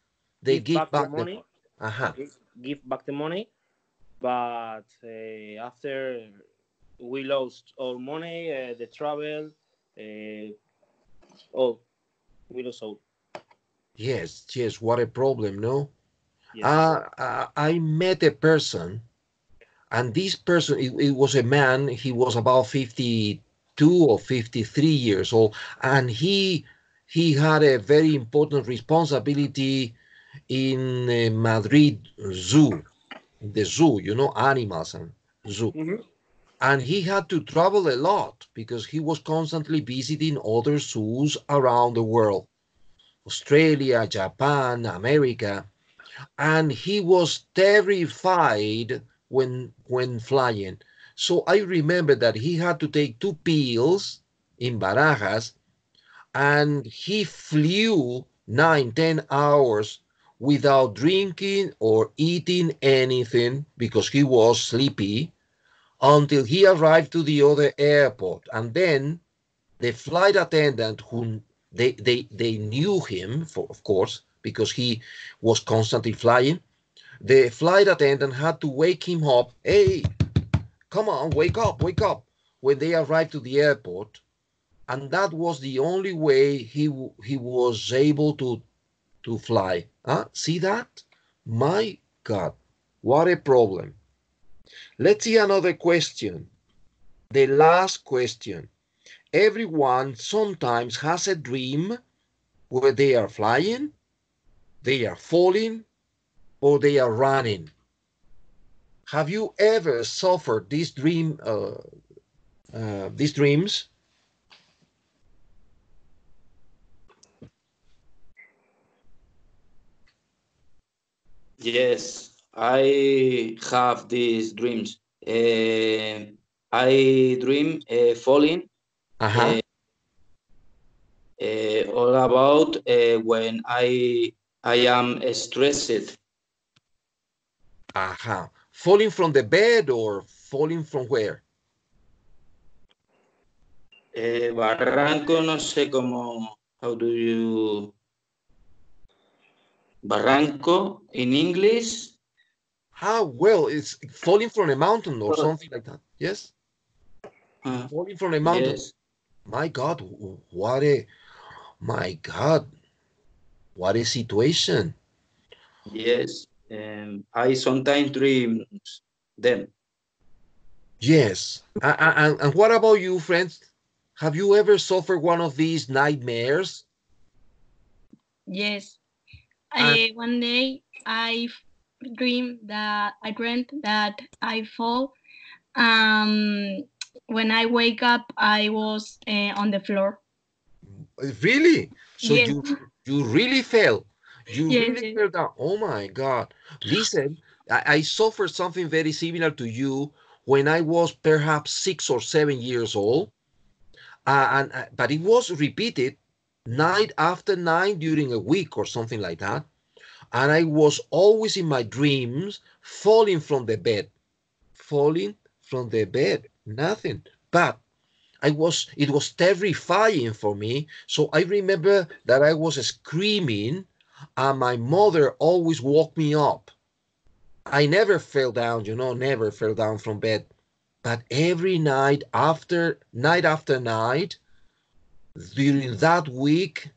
They give back the money. Give back the money, but after we lost all money, the travel, we lost all. Yes, what a problem, no? Yes. I met a person, and this person, it was a man, he was about 52 or 53 years old, and he had a very important responsibility in Madrid Zoo, the zoo, animals and zoo. Mm-hmm. And he had to travel a lot because he was constantly visiting other zoos around the world. Australia, Japan, America, and he was terrified when flying. So I remember that he had to take 2 pills in Barajas, and he flew 9-10 hours without drinking or eating anything because he was sleepy until he arrived to the other airport. And then the flight attendant, who They knew him, of course, because he was constantly flying. The flight attendant had to wake him up. Hey, come on, wake up, wake up, when they arrived to the airport. And that was the only way he was able to fly. Huh? See that? My God, what a problem. Let's see another question. The last question. Everyone sometimes has a dream where they are flying, they are falling, or they are running. Have you ever suffered these dreams? Yes, I have these dreams. I dream falling Uh-huh. all about when I am stressed. Uh-huh. Falling from the bed or falling from where? Barranco, no sé cómo, how do you, barranco in English? Ah, well, it's falling from a mountain or something like that. Yes? Falling from a mountain. Yes, My God, my God, what a situation. yes. I sometimes dream them. Yes. And what about you, friends? Have you ever suffered one of these nightmares? Yes. And One day I dreamed that I fall. When I wake up, I was on the floor. really? So Yes. you really fell. You Yes, really yes. fell down. Oh my God. Listen, I suffered something very similar to you when I was perhaps 6 or 7 years old. But it was repeated night after night during a week or something like that. And I was always in my dreams falling from the bed, falling from the bed, nothing. But it was terrifying for me. So I remember that I was screaming and my mother always woke me up. I never fell down, never fell down from bed. But every night after night, during that week,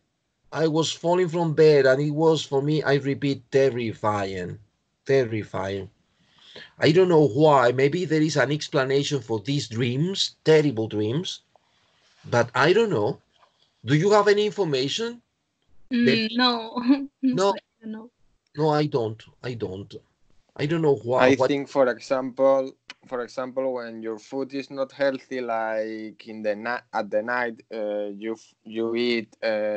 I was falling from bed and it was for me, I repeat, terrifying, terrifying. I don't know why. Maybe there is an explanation for these dreams, terrible dreams, but I don't know. Do you have any information? No. No, No. no, I don't. I don't. I don't know I what. think, for example, when your food is not healthy, like in the at the night, you eat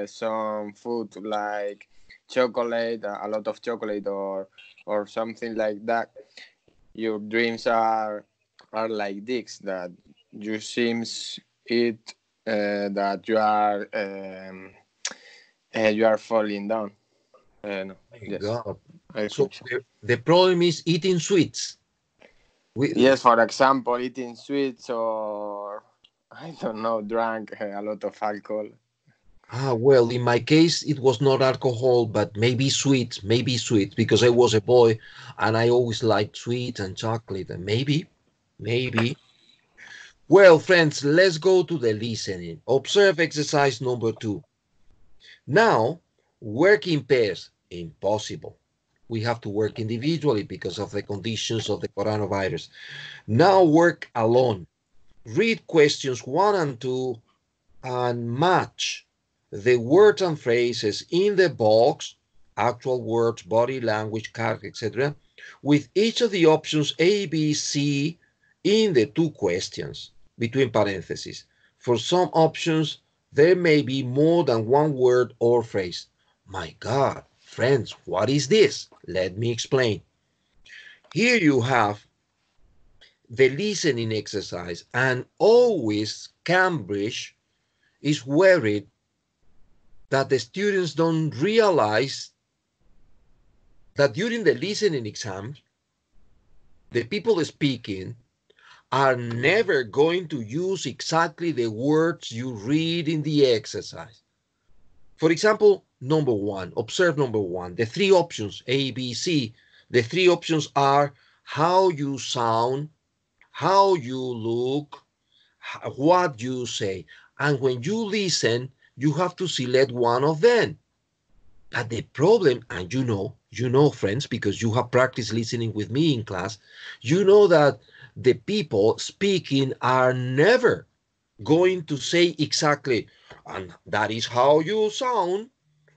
some food like chocolate, a lot of chocolate, or something like that. Your dreams are like this, that you seems it that you are falling down. No, My yes, God. I So think so. the problem is eating sweets. Yes, for example, eating sweets, or I don't know, drank a lot of alcohol. Well, in my case, it was not alcohol, but maybe sweets, because I was a boy and I always liked sweets and chocolate, and maybe. Well, friends, let's go to the listening. Observe exercise number 2. Now, work in pairs, impossible. We have to work individually because of the conditions of the coronavirus. Now work alone. Read questions 1 and 2 and match the words and phrases in the box, actual words, body language, character, etc., with each of the options A, B, C in the 2 questions between parentheses. For some options, there may be more than one word or phrase. My God, friends, what is this? Let me explain. Here you have the listening exercise, and always Cambridge is worried that the students don't realize that during the listening exams, the people speaking are never going to use exactly the words you read in the exercise. For example, number one, observe number one, the three options, A, B, C. The three options are how you sound, how you look, what you say. And when you listen, you have to select one of them. But the problem, and you know, friends, because you have practiced listening with me in class, you know that the people speaking are never going to say exactly, and that is how you sound,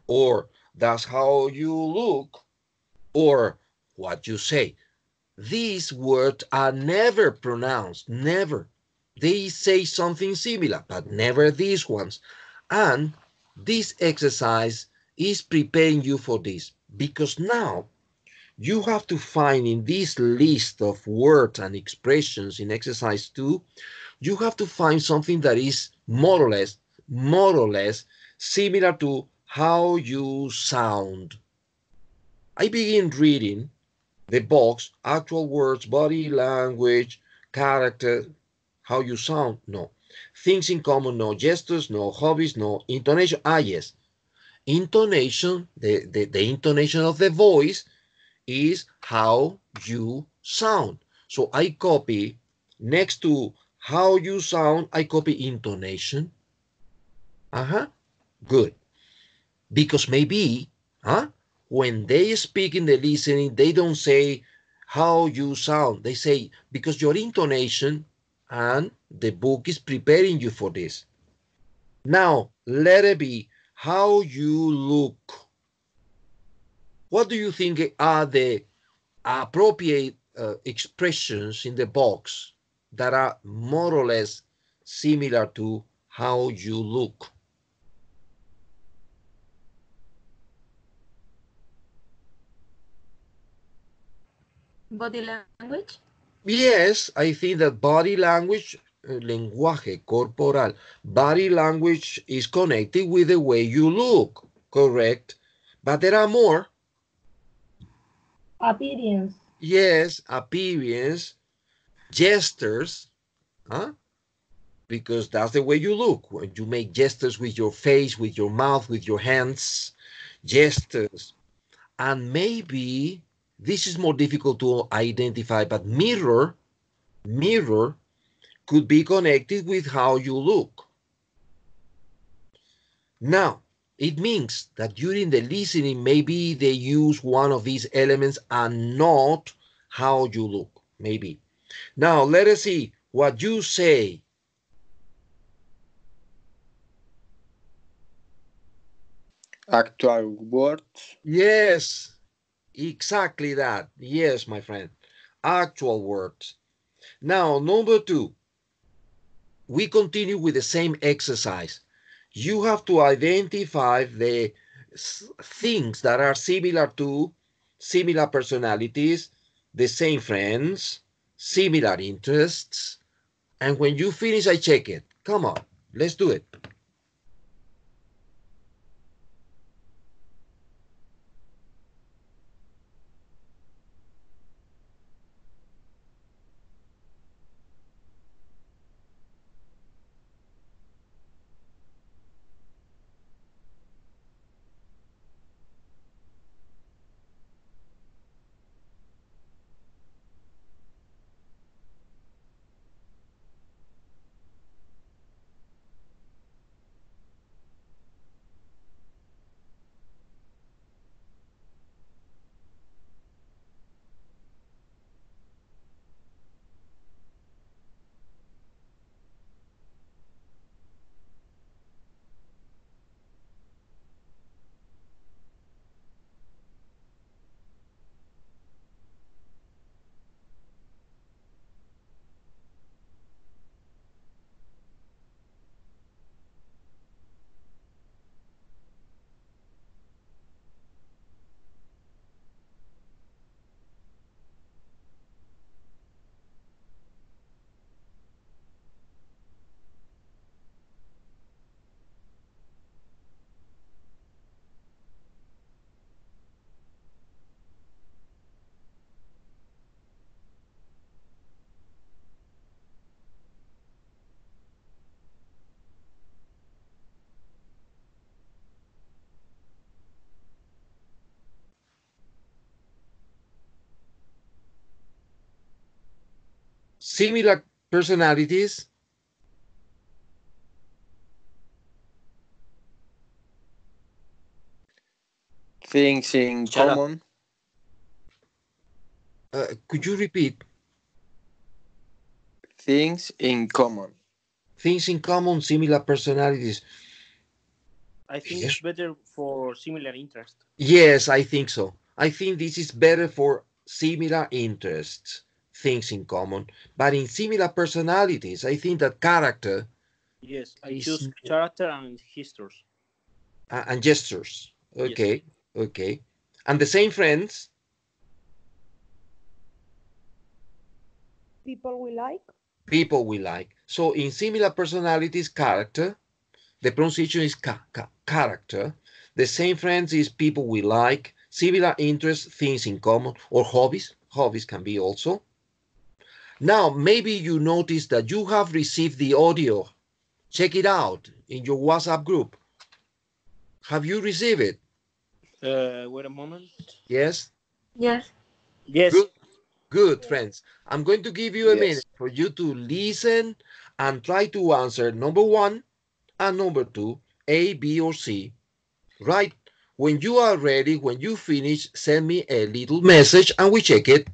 or that's how you look, or what you say. These words are never pronounced, never. They say something similar, but never these ones. And this exercise is preparing you for this, because now you have to find in this list of words and expressions in exercise 2, you have to find something that is more or less similar to how you sound. I begin reading the box, actual words, body language, character, how you sound, no. Things in common, no. Gestures, no. Hobbies, no. Intonation, yes. Intonation, the intonation of the voice is how you sound. So I copy, next to how you sound, I copy intonation. Good. Because maybe, when they speak in the listening, they don't say how you sound. They say, because your intonation, and the book is preparing you for this. Now, letter B, how you look. What do you think are the appropriate expressions in the box that are more or less similar to how you look? Body language? Yes, I think that body language, lenguaje corporal, body language is connected with the way you look, correct? But there are more. Appearance. Yes, appearance, gestures, because that's the way you look. When you make gestures with your face, with your mouth, with your hands, gestures. And maybe this is more difficult to identify, but mirror could be connected with how you look. Now, it means that during the listening, maybe they use one of these elements and not how you look, maybe. Now, let us see what you say. Actual words. Yes, exactly that. Yes, my friend. Actual words. Now, number 2, we continue with the same exercise. You have to identify the things that are similar personalities, the same friends, similar interests. And when you finish, I check it. Come on, let's do it. Similar personalities. Things in Shut up. common. Could you repeat? Things in common. Things in common, similar personalities. I think Yes. it's better for similar interest. Yes, I think so. I think this is better for similar interests, things in common. But in similar personalities, I think that character Yes, I is choose character and gestures. and gestures. Yes. Okay, okay. And the same friends. People we like. People we like. So in similar personalities, character. The pronunciation is character. The same friends is people we like. Similar interests, things in common, or hobbies. Hobbies can be also. Now, maybe you notice that you have received the audio. Check it out in your WhatsApp group. Have you received it? Wait a moment. Yes? Yes. Yes. Good, good, friends. I'm going to give you a Yes. minute for you to listen and try to answer number 1 and number 2, A, B, or C. Right? When you are ready, when you finish, send me a little message and we check it.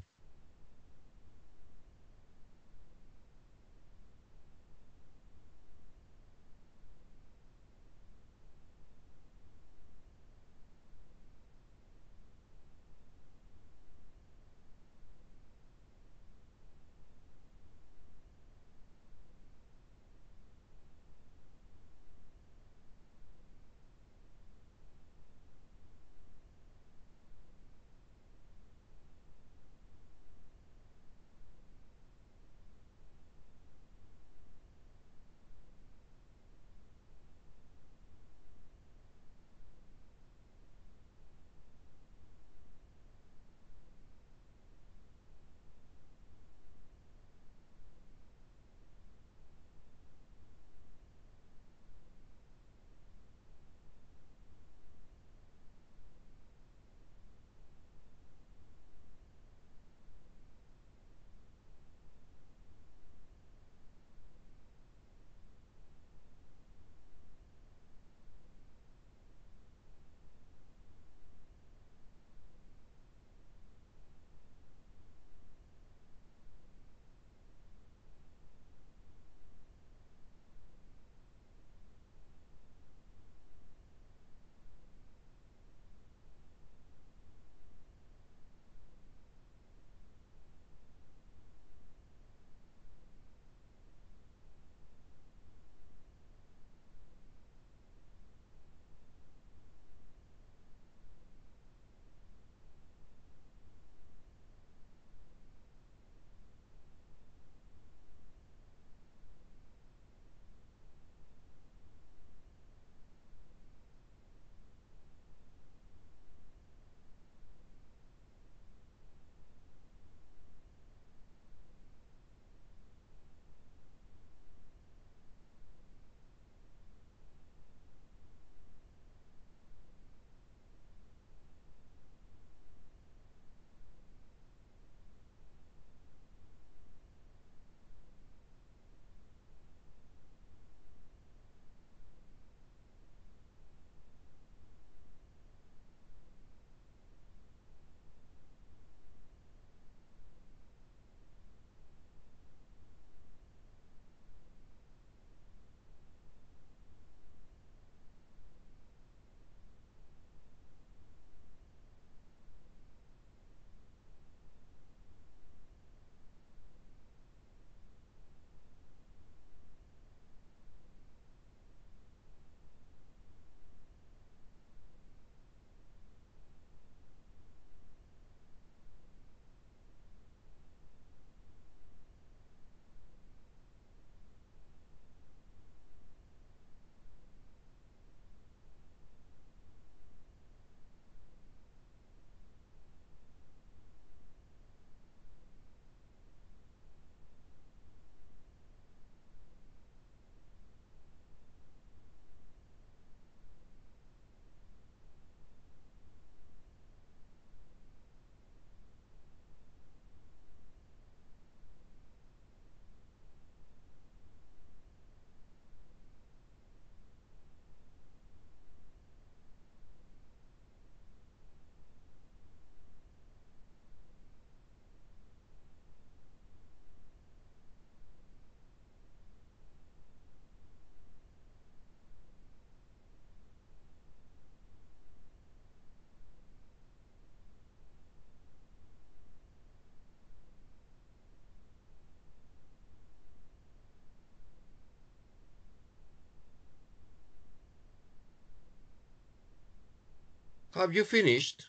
Have you finished?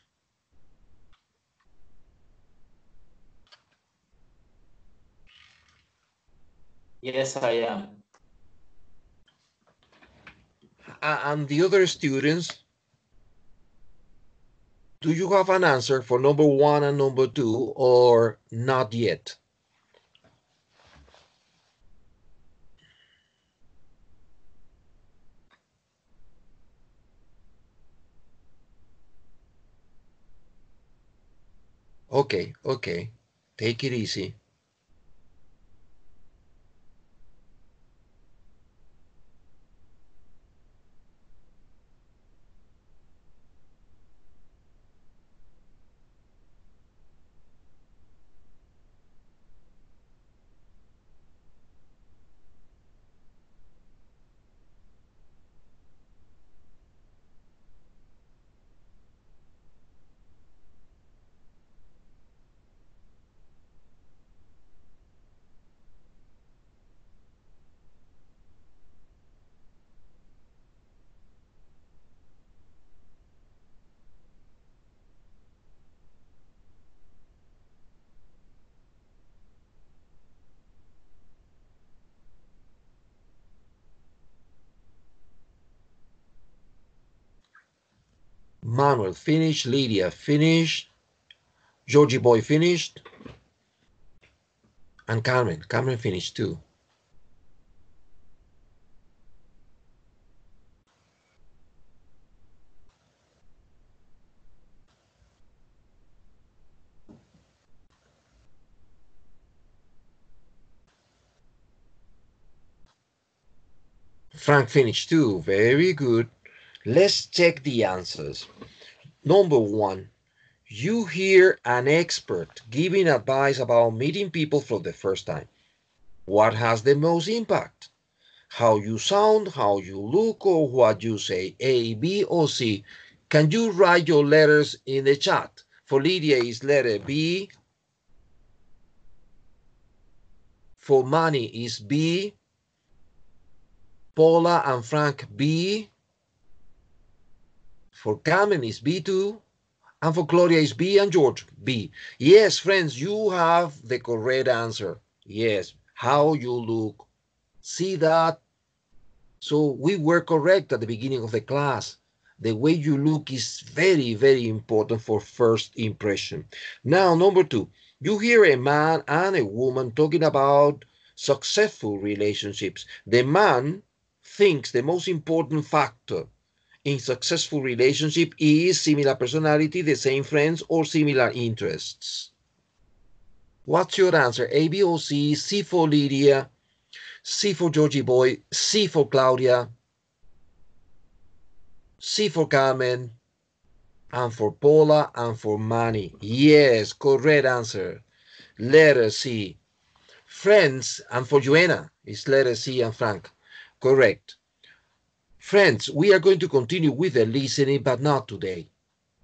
Yes, I am. And the other students, do you have an answer for number 1 and number 2 or not yet? Okay, okay. Take it easy. Manuel finished, Lydia finished, Georgie boy finished, and Carmen finished too. Frank finished too. Very good. Let's check the answers. Number 1, you hear an expert giving advice about meeting people for the first time. What has the most impact? How you sound, how you look, or what you say? A, B, or C? Can you write your letters in the chat? For Lydia is letter B. For Manny is B. Paula and Frank B. For Carmen is B2. And for Claudia is B, and George B. Yes, friends, you have the correct answer. Yes, how you look. See that? So we were correct at the beginning of the class. The way you look is very, very important for first impression. Now, number 2, you hear a man and a woman talking about successful relationships. The man thinks the most important factor in successful relationship is similar personality, the same friends, or similar interests. What's your answer? A, B, or C? C for Lydia, C for Georgie boy, C for Claudia, C for Carmen, and for Paula, and for Manny. Yes, correct answer. Letter C. Friends, and for Joanna, it's letter C and Frank. Correct. Friends, we are going to continue with the listening, but not today,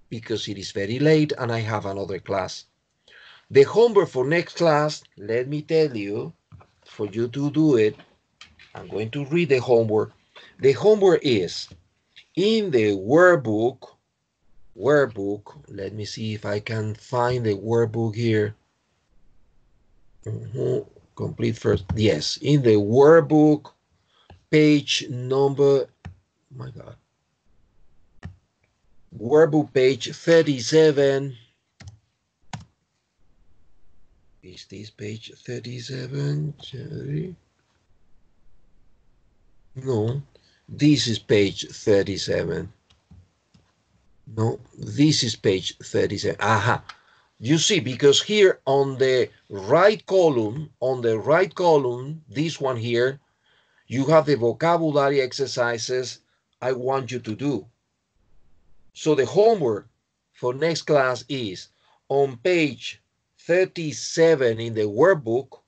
because it is very late and I have another class. The homework for next class, let me tell you, for you to do it, I'm going to read the homework. The homework is in the workbook, let me see if I can find the workbook here. Complete first, yes, in the workbook, page number, oh my God, workbook page 37. Is this page 37? No, this is page 37. No, this is page 37. Aha. You see, because here on the right column, this one here, you have the vocabulary exercises I want you to do. So the homework for next class is on page 37 in the workbook,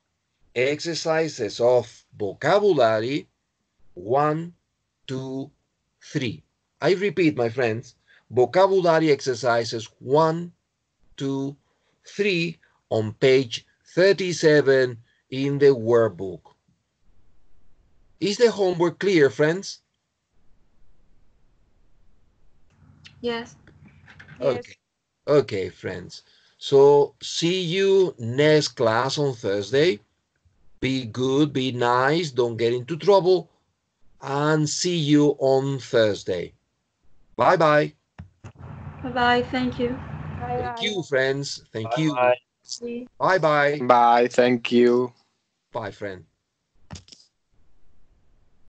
exercises of vocabulary 1, 2, 3. I repeat, my friends, vocabulary exercises 1, 2, 3 on page 37 in the workbook. Is the homework clear, friends? Yes. Yes. Okay. Okay, friends. So see you next class on Thursday. Be good, be nice, don't get into trouble, and see you on Thursday. Bye-bye. Bye-bye. Thank you. Bye Thank bye. you, friends. Thank Bye you. bye. Bye-bye. Bye. Thank you. Bye, friend.